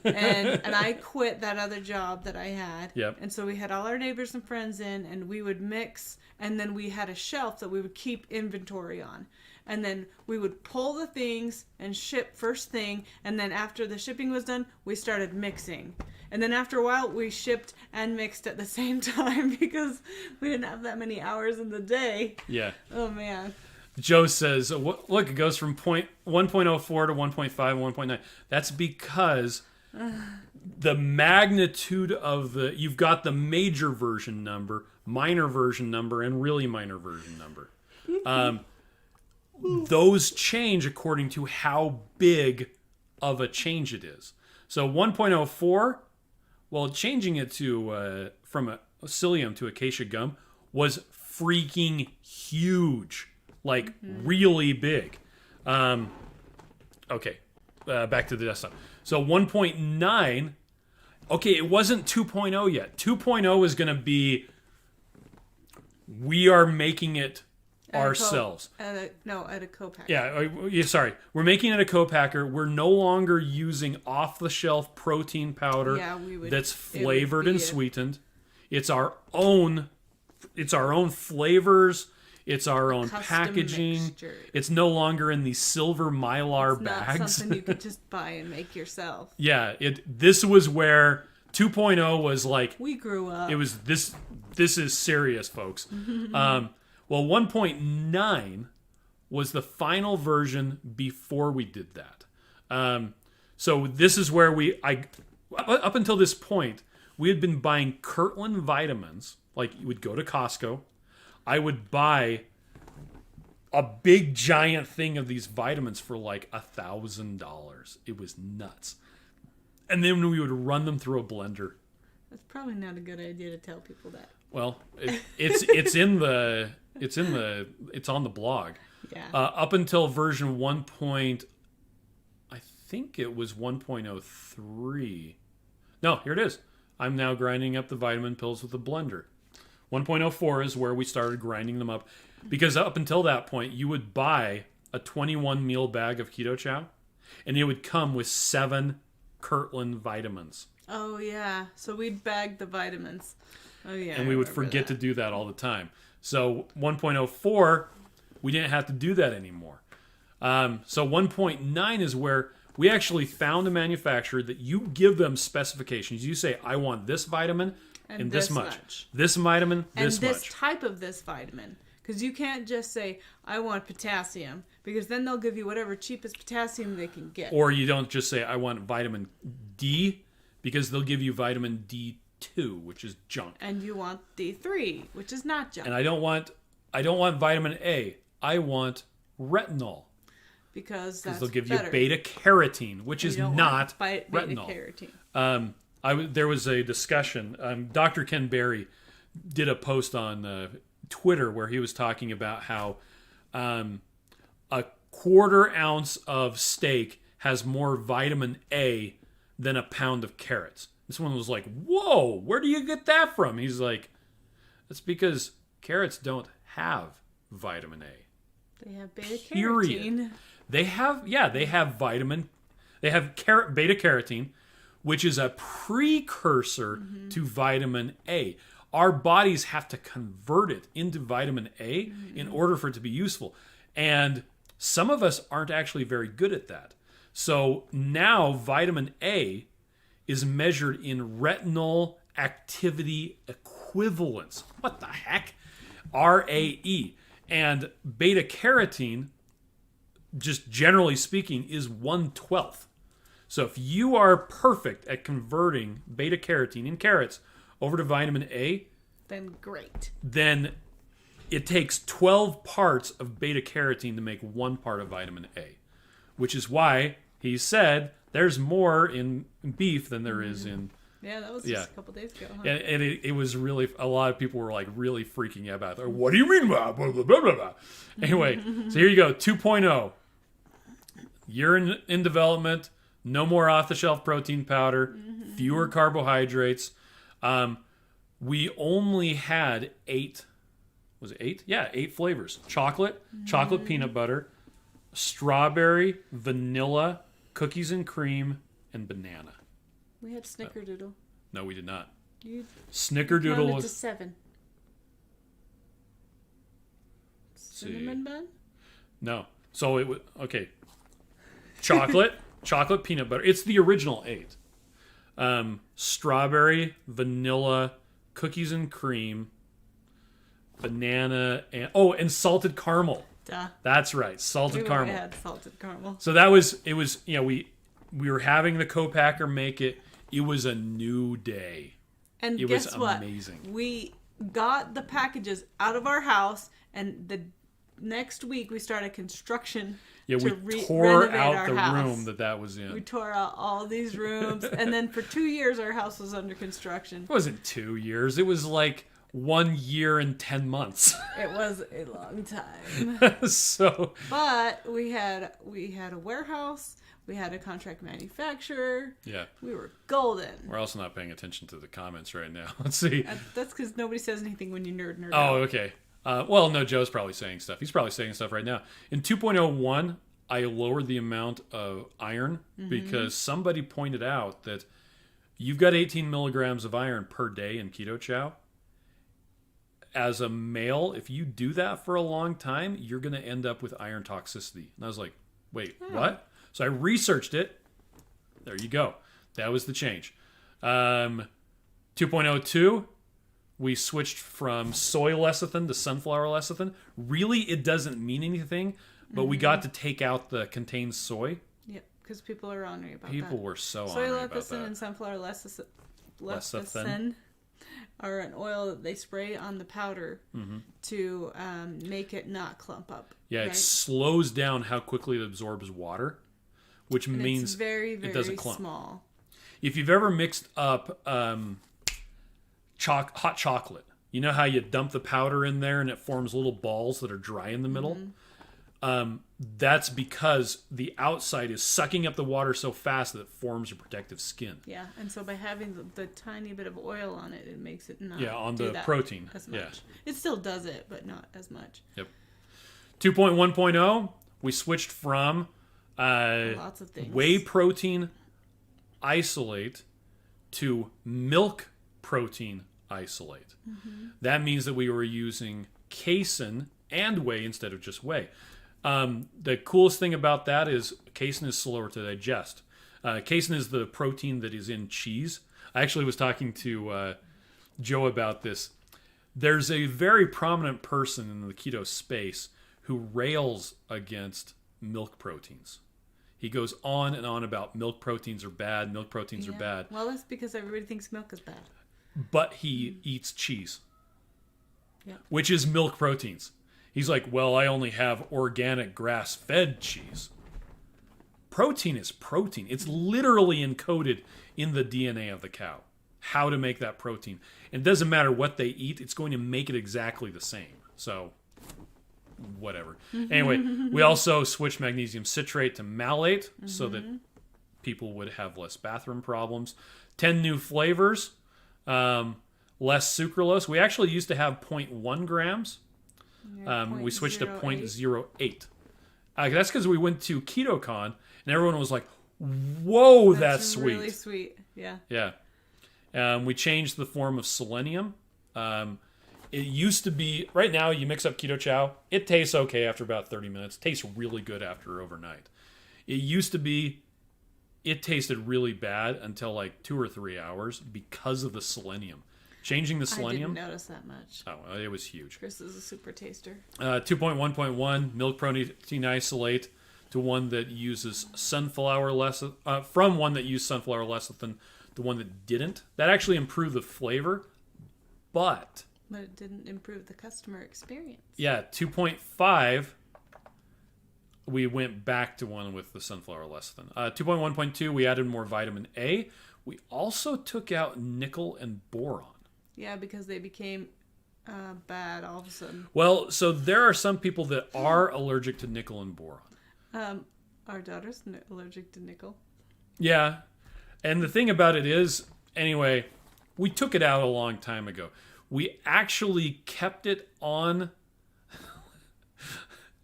and I quit that other job that I had. Yep. And so we had all our neighbors and friends in, and we would mix, and then we had a shelf that we would keep inventory on. And then we would pull the things and ship first thing, and then after the shipping was done, we started mixing. And then after a while, we shipped and mixed at the same time because we didn't have that many hours in the day. Yeah. Oh, man. Joe says, look, it goes from 1.04 to 1.5, 1.9. That's because the magnitude of you've got the major version number, minor version number, and really minor version number. Those change according to how big of a change it is. So 1.04, well, changing it to from a psyllium to acacia gum was freaking huge. Like, really big. Okay, back to the desktop. So 1.9, okay, it wasn't 2.0 yet. 2.0 is going to be, we are making it ourselves. At a co-packer. Yeah, sorry. We're making it a co-packer. We're no longer using off-the-shelf protein powder that's flavored and sweetened. It's our own flavors. It's our own custom packaging. mixture. It's no longer in these silver Mylar It's not bags. something you could just buy and make yourself. Yeah, this was where 2.0 was like, We grew up. it was this is serious, folks. Well, 1.9 was the final version before we did that. So this is where up until this point, we had been buying Kirtland vitamins. Like, you would go to Costco. I would buy a big giant thing of these vitamins for like $1,000. It was nuts. And then we would run them through a blender. That's probably not a good idea to tell people that. Well, it's on the blog. Yeah. Up until version 1. I think it was 1.03. No, here it is. I'm now grinding up the vitamin pills with a blender. 1.04 is where we started grinding them up, because up until that point, you would buy a 21 meal bag of Keto Chow, and it would come with 7 Kirtland vitamins. Oh, yeah. So we'd bag the vitamins. Oh, yeah. And we would forget to do that all the time. So 1.04, we didn't have to do that anymore. So 1.9 is where we actually found a manufacturer that you give them specifications. You say, I want this vitamin and this much. This vitamin, this much. And this type of this vitamin. Because you can't just say, I want potassium. Because then they'll give you whatever cheapest potassium they can get. Or you don't just say, I want vitamin D, because they'll give you vitamin D2, which is junk. And you want D3, which is not junk. And I don't want vitamin A. I want retinol. Because they'll give you beta carotene, which is not retinol. Carotene. There was a discussion. Dr. Ken Berry did a post on Twitter where he was talking about how a quarter ounce of steak has more vitamin A than a pound of carrots. This one was like, whoa, where do you get that from? He's like, it's because carrots don't have vitamin A. They have beta Period. carotene. They have beta carotene, which is a precursor to vitamin A. Our bodies have to convert it into vitamin A in order for it to be useful. And some of us aren't actually very good at that. So now vitamin A is measured in retinol activity equivalence. What the heck? RAE. And beta carotene, just generally speaking, is 1/12. So if you are perfect at converting beta carotene in carrots over to vitamin A, Then great. then it takes 12 parts of beta carotene to make 1 part of vitamin A, which is why he said there's more in beef than there is in... Yeah, that was just a couple days ago. Huh? And it was really, a lot of people were like really freaking out about it. What do you mean? Blah, blah, blah, blah, blah. Anyway, so here you go, 2.0. Year in development, no more off-the-shelf protein powder, fewer carbohydrates. We only had 8, was it 8? Yeah, 8 flavors. Chocolate peanut butter, strawberry, vanilla, cookies and cream, and banana. We had Snickerdoodle. No, we did not. You Snickerdoodle counted was... to 7. Cinnamon bun? No. So it was... Okay. Chocolate peanut butter. It's the original 8. Strawberry, vanilla, cookies and cream, banana, and salted caramel. Duh. That's right, salted caramel. We had salted caramel. So it was we were having the co-packer make it. It was a new day. And it guess was what? amazing. We got the packages out of our house, and the next week we started construction. Yeah, to we tore renovate out our the house. room that was in. We tore out all these rooms, and then for 2 years our house was under construction. It wasn't 2 years. It was like 1 year and 10 months. It was a long time. But we had a warehouse. We had a contract manufacturer. Yeah. We were golden. We're also not paying attention to the comments right now. Let's see. That's because nobody says anything when you nerd out. Oh, okay. Well, no, Joe's probably saying stuff. He's probably saying stuff right now. In 2.01, I lowered the amount of iron because somebody pointed out that you've got 18 milligrams of iron per day in Keto Chow. as a male, if you do that for a long time, you're going to end up with iron toxicity. And I was like, wait, what? So I researched it. There you go. That was the change. 2.02, we switched from soy lecithin to sunflower lecithin. Really, it doesn't mean anything, but we got to take out the contained soy. Yep, because people are ornery about People that. were so Soy ornery about lecithin that. and sunflower lecithin are an oil that they spray on the powder to make it not clump up. Yeah, right? it slows down how quickly it absorbs water, which And means it's very, very it doesn't clump. small. If you've ever mixed up hot chocolate, you know how you dump the powder in there and it forms little balls that are dry in the middle? That's because the outside is sucking up the water so fast that it forms a protective skin. Yeah, and so by having the tiny bit of oil on it, it makes it not on do the that protein. as much. Yeah. It still does it, but not as much. Yep. 2.1.0, we switched from Lots of things. whey protein isolate to milk protein isolate. That means that we were using casein and whey instead of just whey. The coolest thing about that is casein is slower to digest. Casein is the protein that is in cheese. I actually was talking to Joe about this. There's a very prominent person in the keto space who rails against milk proteins. He goes on and on about milk proteins are bad, milk proteins are bad. Well, that's because everybody thinks milk is bad. But he eats cheese, Yeah. which is milk proteins. He's like, well, I only have organic grass-fed cheese. Protein is protein. It's literally encoded in the DNA of the cow, how to make that protein. It doesn't matter what they eat. It's going to make it exactly the same. So, whatever. Anyway, we also switched magnesium citrate to malate so that people would have less bathroom problems. 10 new flavors, less sucralose. We actually used to have 0.1 grams. We switched to 0.08. That's because we went to KetoCon and everyone was like, whoa, that's sweet. Really sweet. Yeah. Yeah. We changed the form of selenium. It used to be, right now you mix up Keto Chow, it tastes okay after about 30 minutes. It tastes really good after overnight. It used to be, it tasted really bad until like 2 or 3 hours because of the selenium. Changing the selenium. I didn't notice that much. Oh, it was huge. Chris is a super taster. 2.1.1 milk protein isolate to one that uses sunflower lecithin, from one that used sunflower lecithin to one that didn't. That actually improved the flavor, but it didn't improve the customer experience. yeah, 2.5 we went back to one with the sunflower lecithin. 2.1.2 we added more vitamin A. We also took out nickel and boron. Yeah, because they became bad all of a sudden. Well, so there are some people that are allergic to nickel and boron. Our daughter's allergic to nickel. Yeah. And the thing about it is, anyway, we took it out a long time ago. We actually kept it on.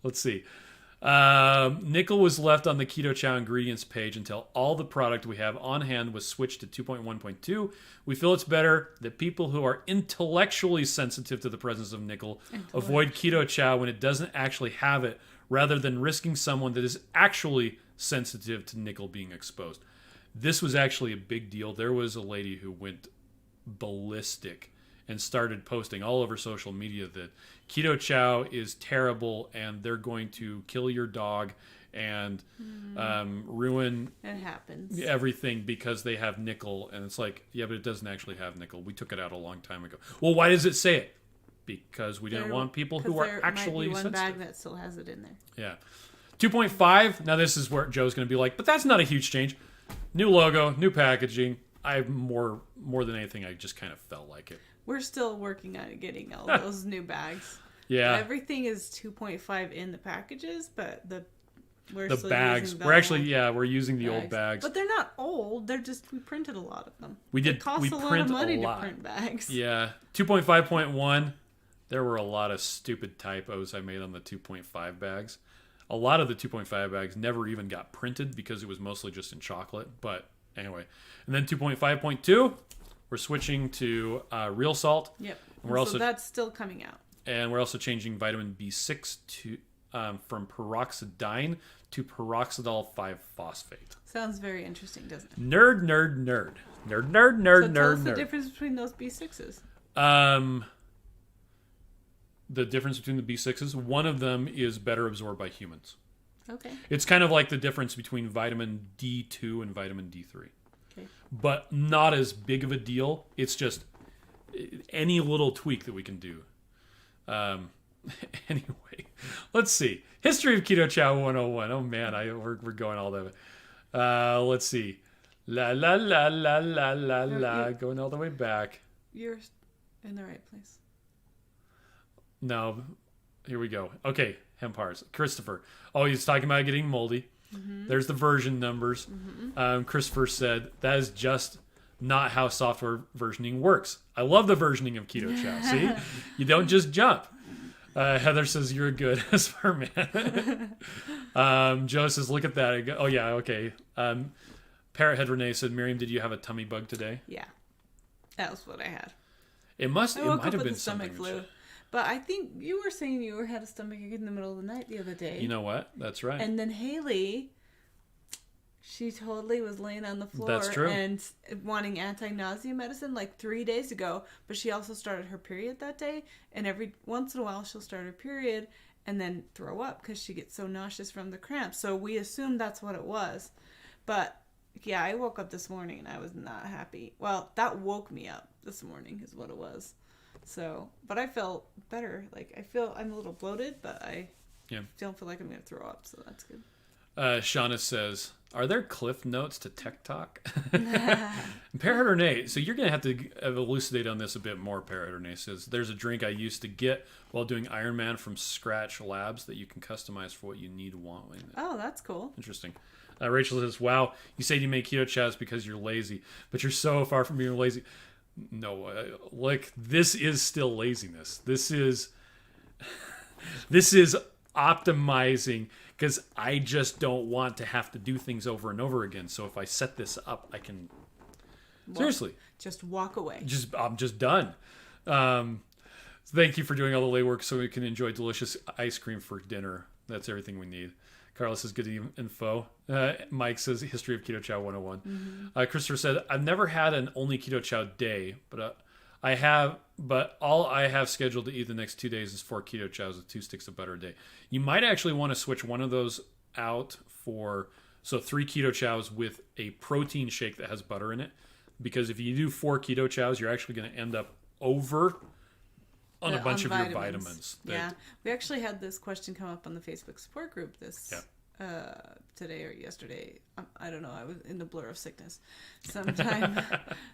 Let's see. Nickel was left on the Keto Chow ingredients page until all the product we have on hand was switched to 2.1.2. We feel it's better that people who are intellectually sensitive to the presence of nickel avoid Keto Chow when it doesn't actually have it, rather than risking someone that is actually sensitive to nickel being exposed. This was actually a big deal. There was a lady who went ballistic and started posting all over social media that Keto Chow is terrible and they're going to kill your dog and ruin It happens. everything because they have nickel. And it's like, yeah, but it doesn't actually have nickel. We took it out a long time ago. Well, why does it say it? Because we didn't want people who are actually there might be one sensitive. bag that still has it in there. Yeah. 2.5. Now this is where Joe's going to be like, but that's not a huge change. New logo, new packaging. I more than anything, I just kind of felt like it. We're still working on getting all those new bags. Yeah. Everything is 2.5 in the packages, but the bags. We're actually, we're using the old bags. But they're not old. They're just, we printed a lot of them. It costs a lot of money to print bags. Yeah. 2.5.1, there were a lot of stupid typos I made on the 2.5 bags. A lot of the 2.5 bags never even got printed because it was mostly just in chocolate. But anyway. And then 2.5.2, we're switching to real salt. Yep. We're also that's still coming out. And we're also changing vitamin B6 to from peroxidine to peroxidol 5-phosphate. Sounds very interesting, doesn't it? Nerd. So tell us the difference between those B6s. The difference between the B6s, one of them is better absorbed by humans. Okay. It's kind of like the difference between vitamin D2 and vitamin D3. Okay. But not as big of a deal. It's just any little tweak that we can do. Anyway, let's see. History of Keto Chow 101. Oh man, we're going all the way. Let's see. La la la la la la la. Going all the way back. You're in the right place. No, here we go. Okay, Hempars. Christopher. Oh, he's talking about getting moldy. Mm-hmm. There's the version numbers. Mm-hmm. Christopher said, that is just not how software versioning works. I love the versioning of Keto Chow. See? You don't just jump. Heather says, you're a good SFR man. Joe says, look at that. Oh, yeah, okay. Parrothead Renee said, Miriam, did you have a tummy bug today? Yeah. That was what I had. It might have been stomach flu. But I think you were saying you had a stomachache in the middle of the night the other day. You know what? That's right. And then Haley, she totally was laying on the floor. That's true. And wanting anti-nausea medicine like 3 days ago. But she also started her period that day. And every once in a while she'll start her period and then throw up because she gets so nauseous from the cramps. So we assumed that's what it was. But yeah, I woke up this morning and I was not happy. Well, that woke me up this morning is what it was. So, but I felt better. Like, I'm a little bloated, but I don't feel like I'm going to throw up, so that's good. Shauna says, are there cliff notes to Tech Talk? Parrot Renee, so you're going to have to elucidate on this a bit more. Parrot Renee says, there's a drink I used to get while doing Ironman from Scratch Labs that you can customize for what you need want. Oh, that's cool. Interesting. Rachel says, wow, you say you make keto chows because you're lazy, but you're so far from being lazy. No, like this is still laziness. This is optimizing because I just don't want to have to do things over and over again. So if I set this up, I can seriously just walk away. I'm just done. Thank you for doing all the legwork so we can enjoy delicious ice cream for dinner. That's everything we need. Carlos says, good info. Mike says, History of Keto Chow 101. Mm-hmm. Christopher said, I've never had an only Keto Chow day, but all I have scheduled to eat the next 2 days is 4 Keto Chows with 2 sticks of butter a day. You might actually want to switch one of those out for 3 Keto Chows with a protein shake that has butter in it. Because if you do 4 Keto Chows, you're actually going to end up over on a bunch of your vitamins. Yeah. We actually had this question come up on the Facebook support group today or yesterday. I don't know. I was in the blur of sickness sometime.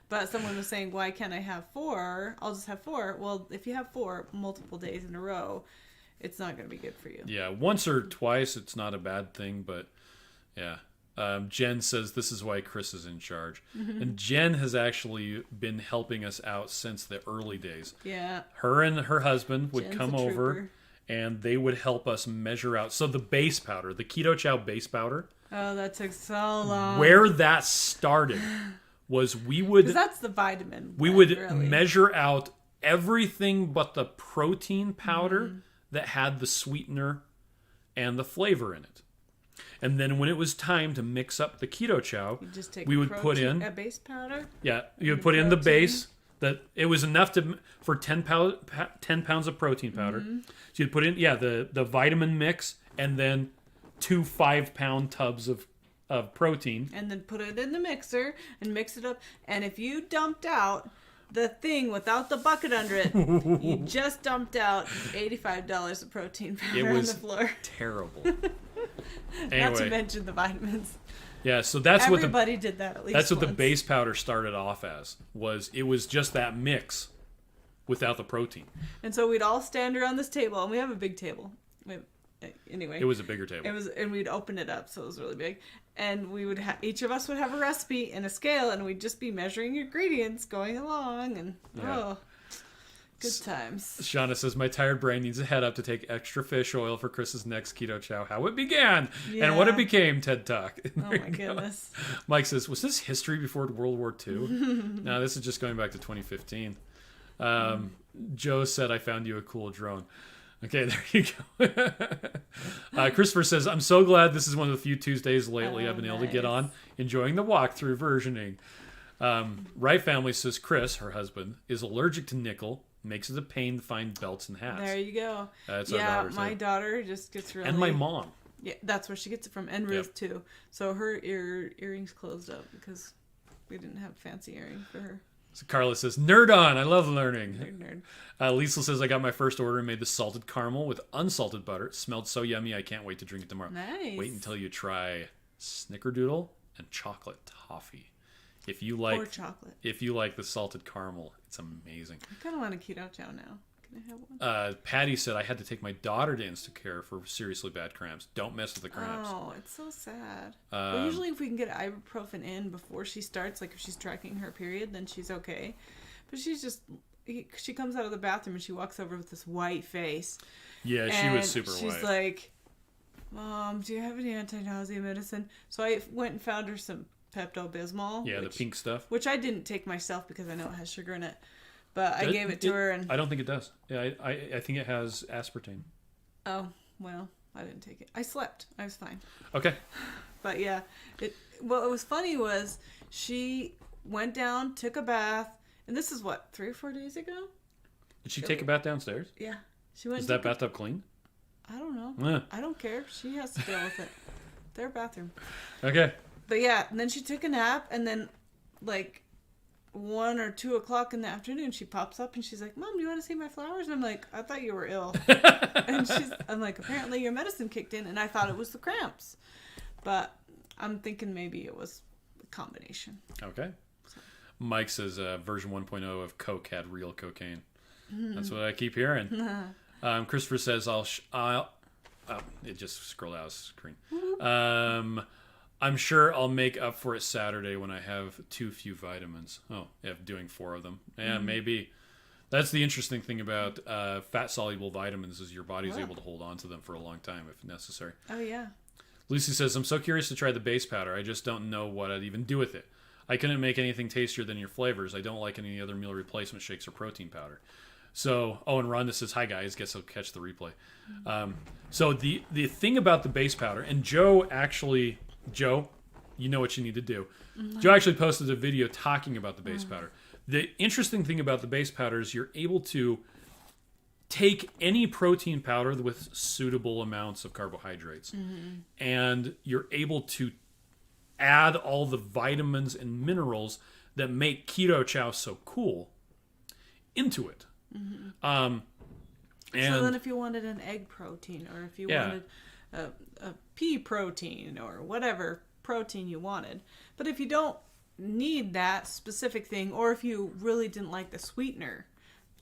But someone was saying, why can't I have 4? I'll just have 4. Well, if you have 4 multiple days in a row, it's not going to be good for you. Yeah. Once or twice, it's not a bad thing. But yeah. Jen says this is why Chris is in charge. Mm-hmm. And Jen has actually been helping us out since the early days. Yeah. Her and her husband would Jen's come over and they would help us measure out. So the base powder, the Keto Chow base powder. Oh, that took so long. Where that started was we would... Because that's the vitamin. We would measure out everything but the protein powder that had the sweetener and the flavor in it. And then when it was time to mix up the Keto Chow, we would put in a base powder. Yeah, you would put in the base. That it was enough for 10 pounds of protein powder. Mm-hmm. So you'd put in the vitamin mix and then 2 5-pound tubs of protein. And then put it in the mixer and mix it up. And if you dumped out the thing without the bucket under it, you just dumped out $85 of protein powder on the floor. Terrible. Anyway. Not to mention the vitamins. Yeah, so that's everybody did that at least. That's what the base powder started off as. It was just that mix without the protein. And so we'd all stand around this table, and we have a big table. Anyway, it was a bigger table. And we'd open it up, so it was really big. And we would each of us would have a recipe and a scale, and we'd just be measuring ingredients going along, and good times. Shauna says, my tired brain needs to head up to take extra fish oil for Chris's next Keto Chow. How it began and what it became, TED Talk. Oh my goodness. Mike says, was this history before World War II? No, this is just going back to 2015. Joe said, I found you a cool drone. Okay, there you go. Christopher says, I'm so glad this is one of the few Tuesdays lately I've been able to get on enjoying the walkthrough versioning. Right Family says, Chris, her husband, is allergic to nickel, makes it a pain to find belts and hats. There you go. That's my daughter just gets really... And my mom. Yeah, that's where she gets it from. And Ruth, too. So her earrings closed up because we didn't have fancy earrings for her. So Carla says, nerd on. I love learning. Nerd. Lisa says, I got my first order and made the salted caramel with unsalted butter. It smelled so yummy, I can't wait to drink it tomorrow. Nice. Wait until you try snickerdoodle and chocolate toffee. If you like, or chocolate. If you like the salted caramel, it's amazing. I kind of want a keto chow now. Can I have one? Patty said, I had to take my daughter to Instacare for seriously bad cramps. Don't mess with the cramps. Oh, it's so sad. Well, usually if we can get ibuprofen in before she starts, like if she's tracking her period, then she's okay. But she comes out of the bathroom and she walks over with this white face. Yeah, she was super white. She's like, Mom, do you have any anti-nausea medicine? So I went and found her some Pepto-Bismol. Yeah, the pink stuff. Which I didn't take myself because I know it has sugar in it. But I gave it to her. And I don't think it does. Yeah, I think it has aspartame. Oh, well, I didn't take it. I slept. I was fine. Okay. But yeah, what was funny was she went down, took a bath, and this is what, 3 or 4 days ago? Did she take a bath downstairs? Yeah. She went. Is that bathtub clean? I don't know. I don't care. She has to deal with it. Their bathroom. Okay. But yeah, and then she took a nap, and then like 1 or 2 o'clock in the afternoon, she pops up and she's like, Mom, do you want to see my flowers? And I'm like, I thought you were ill. And I'm like, apparently your medicine kicked in, and I thought it was the cramps. But I'm thinking maybe it was a combination. Okay. Mike says version 1.0 of Coke had real cocaine. That's what I keep hearing. Christopher says, it just scrolled out of the screen. I'm sure I'll make up for it Saturday when I have too few vitamins. Oh, yeah, doing 4 of them. Yeah, maybe. That's the interesting thing about fat-soluble vitamins is your body's able to hold on to them for a long time if necessary. Oh, yeah. Lucy says, I'm so curious to try the base powder. I just don't know what I'd even do with it. I couldn't make anything tastier than your flavors. I don't like any other meal replacement shakes or protein powder. So, and Rhonda says, hi guys, guess I'll catch the replay. So the thing about the base powder, and Joe, you know what you need to do. Joe actually posted a video talking about the base powder. The interesting thing about the base powder is you're able to take any protein powder with suitable amounts of carbohydrates, and you're able to add all the vitamins and minerals that make keto chow so cool into it. And so then if you wanted an egg protein, or if you wanted a pea protein, or whatever protein you wanted, but if you don't need that specific thing, or if you really didn't like the sweetener,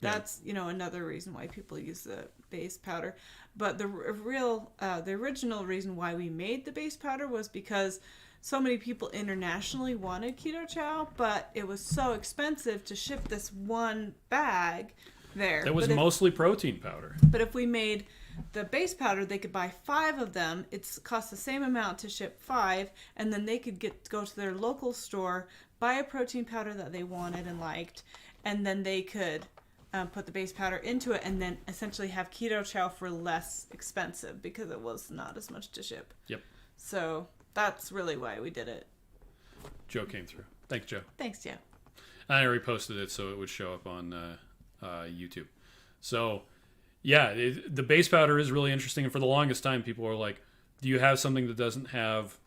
that's another reason why people use the base powder. But the original reason why we made the base powder was because so many people internationally wanted keto chow, but it was so expensive to ship this one bag there. That was mostly protein powder. But if we made the base powder, they could buy 5 of them. It costs the same amount to ship 5, and then they could go to their local store, buy a protein powder that they wanted and liked, and then they could put the base powder into it, and then essentially have keto chow for less expensive because it was not as much to ship. Yep. So that's really why we did it. Joe came through. Thanks, Joe. Thanks, Joe. I reposted it so it would show up on YouTube. So, yeah, the base powder is really interesting. And for the longest time, people were like, do you have something that doesn't have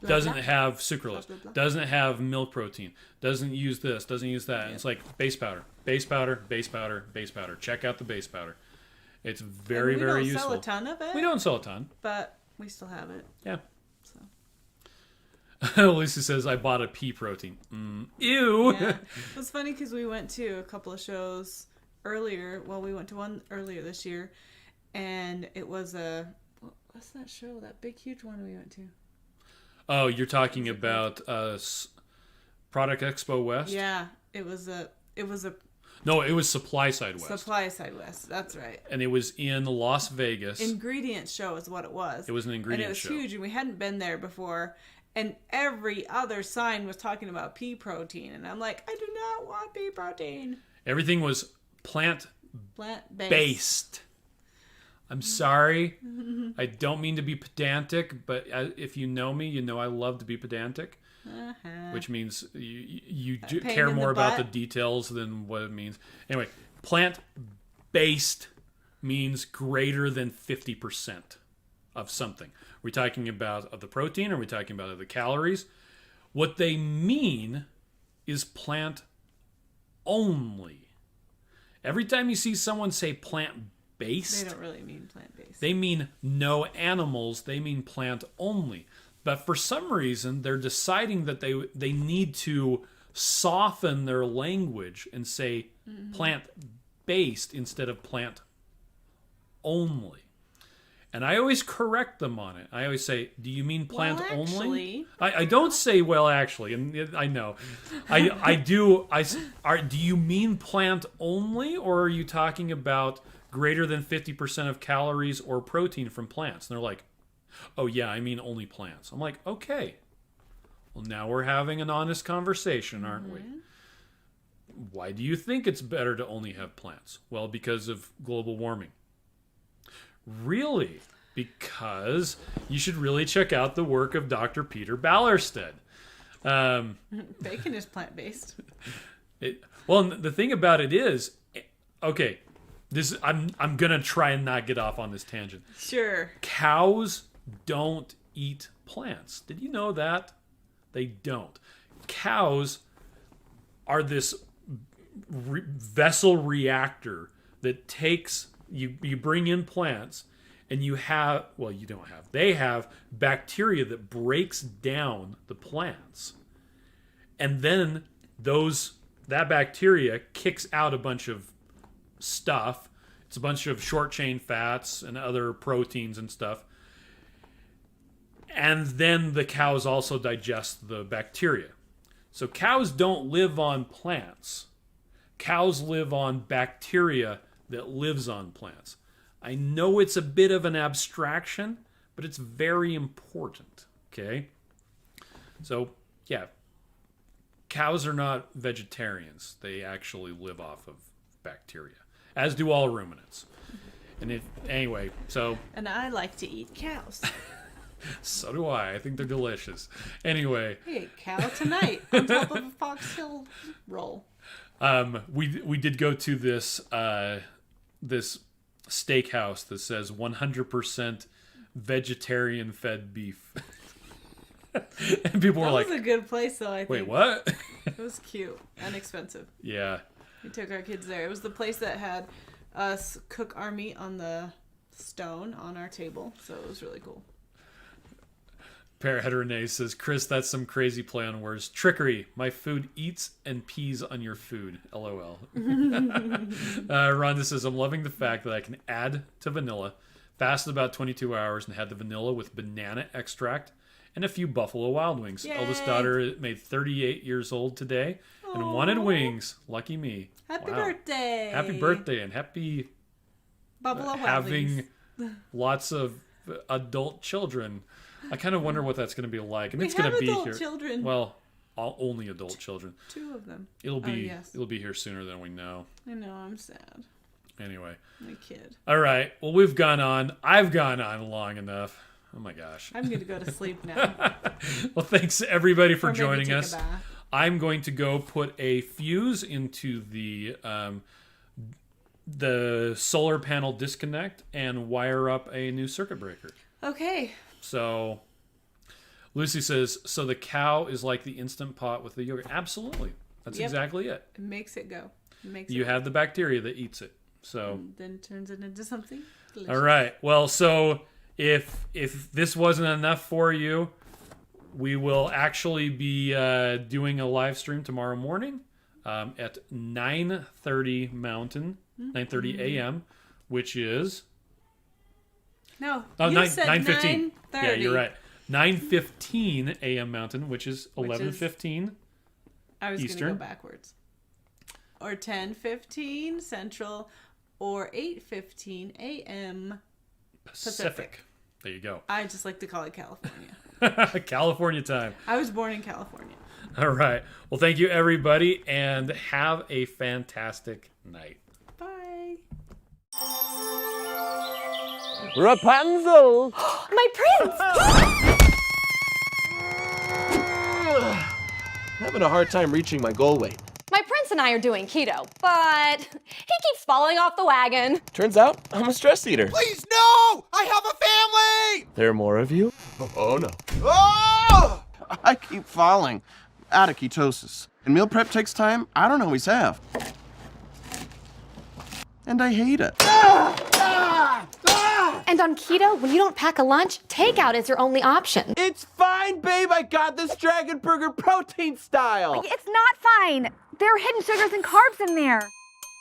sucralose, doesn't have milk protein, doesn't use this, doesn't use that? And it's like base powder, base powder, base powder, base powder. Check out the base powder. It's very, very useful. We don't sell a ton of it. We don't sell a ton. But we still have it. Yeah. So. Lisa says, I bought a pea protein. Ew. Yeah. It was funny because we went to a couple of shows earlier. Well, we went to one earlier this year. And it was what's that show? That big, huge one we went to. Oh, you're talking about Product Expo West? Yeah. It was No, it was Supply Side West. Supply Side West, that's right. And it was in Las Vegas. Ingredients show is what it was. It was an ingredient show. And it was huge, and we hadn't been there before. And every other sign was talking about pea protein. And I'm like, I do not want pea protein. Everything was Plant-based. based. I'm sorry. I don't mean to be pedantic, but if you know me, you know I love to be pedantic. Which means you do care more about the details than what it means. Anyway, plant-based means greater than 50% of something. Are we talking about of the protein? Or are we talking about of the calories? What they mean is plant only. Every time you see someone say plant-based, they don't really mean plant-based. they mean no animals. They mean plant only. But for some reason, they're deciding that they need to soften their language and say plant-based instead of plant only. And I always correct them on it. I always say, do you mean plant only? I don't say, well, actually, and I know. I do. Do you mean plant only, or are you talking about greater than 50% of calories or protein from plants? And they're like, oh, yeah, I mean only plants. I'm like, okay. Well, now we're having an honest conversation, aren't we? Why do you think it's better to only have plants? Well, because of global warming. Really? Because you should really check out the work of Dr. Peter Ballerstedt. Bacon is plant-based. Well, the thing about it is, okay, I'm going to try and not get off on this tangent. Sure. Cows don't eat plants. Did you know that? They don't. Cows are this vessel reactor that takes, you bring in plants, and you have, well, you don't have, they have bacteria that breaks down the plants. And then that bacteria kicks out a bunch of stuff. It's a bunch of short chain fats and other proteins and stuff. And then the cows also digest the bacteria. So cows don't live on plants. Cows live on bacteria that lives on plants. I know it's a bit of an abstraction, but it's very important, okay? So, yeah, cows are not vegetarians. They actually live off of bacteria, as do all ruminants. And anyway, so... And I like to eat cows. So do I. I think they're delicious. Anyway. I ate cow tonight on top of a Fox Hill roll. We did go to this this steakhouse that says 100% vegetarian fed beef. And people were like... That was a good place, though, I think. Wait, what? It was cute and expensive. Yeah. We took our kids there. It was the place that had us cook our meat on the stone on our table, so it was really cool. Parrot Renee says, Chris, that's some crazy play on words. Trickery. My food eats and pees on your food. LOL. Rhonda says, I'm loving the fact that I can add to vanilla, fast about 22 hours, and had the vanilla with banana extract and a few Buffalo Wild Wings. Yay. Eldest daughter made 38 years old today and wanted wings. Lucky me. Happy birthday. Happy birthday and happy Buffalo Wild having Wings. lots of adult children. I kind of wonder what that's going to be like, and it's going to be here. Children. Well, only adult children. 2 of them. It'll be here sooner than we know. I know. I'm sad. Anyway, My kid. all right. Well, we've gone on. I've gone on long enough. Oh my gosh. I'm going to go to sleep now. Well, thanks everybody for Or maybe joining take us. a bath. I'm going to go put a fuse into the solar panel disconnect and wire up a new circuit breaker. Okay. So, Lucy says, so the cow is like the Instant Pot with the yogurt. Absolutely. That's exactly it. It makes it go. You have the bacteria that eats it. So And then turns it into something delicious. all right. Well, so if this wasn't enough for you, we will actually be doing a live stream tomorrow morning at 9:30 Mountain, 9:30 a.m., which is... No, Oh, you said 9:15. 9:30. Yeah, you're right. 9:15 a.m. Mountain, which is 11:15 I was going to Eastern. go backwards. Or 10:15 Central, or 8:15 a.m. Pacific. There you go. I just like to call it California. California time. I was born in California. All right. Well, thank you, everybody, and have a fantastic night. Bye. Rapunzel! My prince! Having a hard time reaching my goal weight. My prince and I are doing keto, but he keeps falling off the wagon. Turns out, I'm a stress eater. Please, no! I have a family! There are more of you? Oh, no. Oh! I keep falling out of ketosis. And meal prep takes time I don't always have. And I hate it. And on keto, when you don't pack a lunch, takeout is your only option. It's fine, babe. I got this Dragon Burger protein style. It's not fine. There are hidden sugars and carbs in there.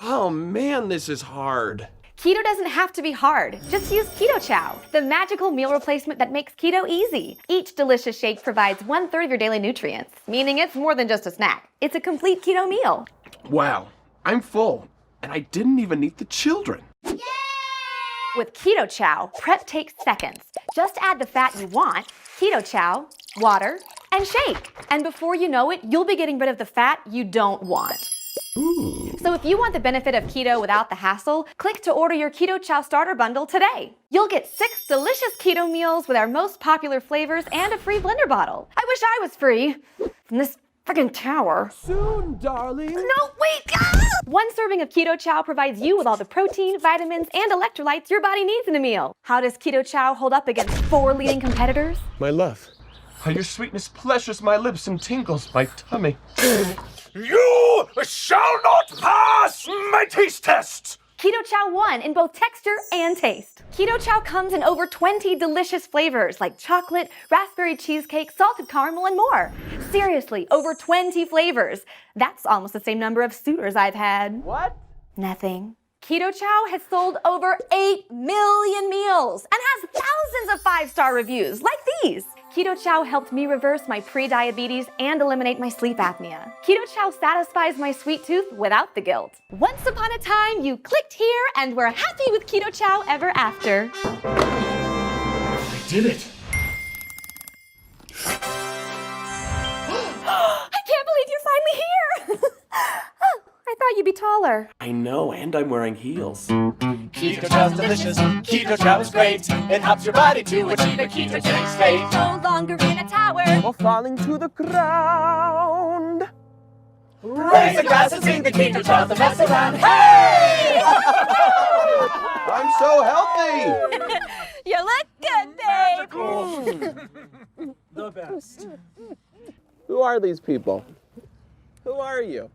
Oh, man, this is hard. Keto doesn't have to be hard. Just use Keto Chow, the magical meal replacement that makes keto easy. Each delicious shake provides 1/3 of your daily nutrients, meaning it's more than just a snack. It's a complete keto meal. Wow, I'm full. And I didn't even eat the children. With Keto Chow, prep takes seconds. Just add the fat you want, Keto Chow, water, and shake. And before you know it, you'll be getting rid of the fat you don't want. Ooh. So if you want the benefit of keto without the hassle, click to order your Keto Chow starter bundle today. You'll get 6 delicious keto meals with our most popular flavors and a free blender bottle. I wish I was free from this friggin' tower. Soon, darling. No, wait! Ah! 1 serving of Keto Chow provides you with all the protein, vitamins, and electrolytes your body needs in a meal. How does Keto Chow hold up against 4 leading competitors? My love, how your sweetness pleasures my lips and tingles my tummy. You shall not pass my taste test! Keto Chow won in both texture and taste. Keto Chow comes in over 20 delicious flavors like chocolate, raspberry cheesecake, salted caramel, and more. Seriously, over 20 flavors. That's almost the same number of suitors I've had. What? Nothing. Keto Chow has sold over 8 million meals and has thousands of 5-star reviews like these. Keto Chow helped me reverse my pre-diabetes and eliminate my sleep apnea. Keto Chow satisfies my sweet tooth without the guilt. Once upon a time, you clicked here and we're happy with Keto Chow ever after. I did it. I can't believe you're finally here! Oh, I thought you'd be taller. I know, and I'm wearing heels. Keto Chow's delicious, Keto Chow is great. It helps your body to achieve a ketogenic state. No longer in a tower. Or falling to the ground. Raise a glass and sing the Keto Chow the mess around. Hey! I'm so healthy! You look good, babe. The best. Who are these people? Who are you?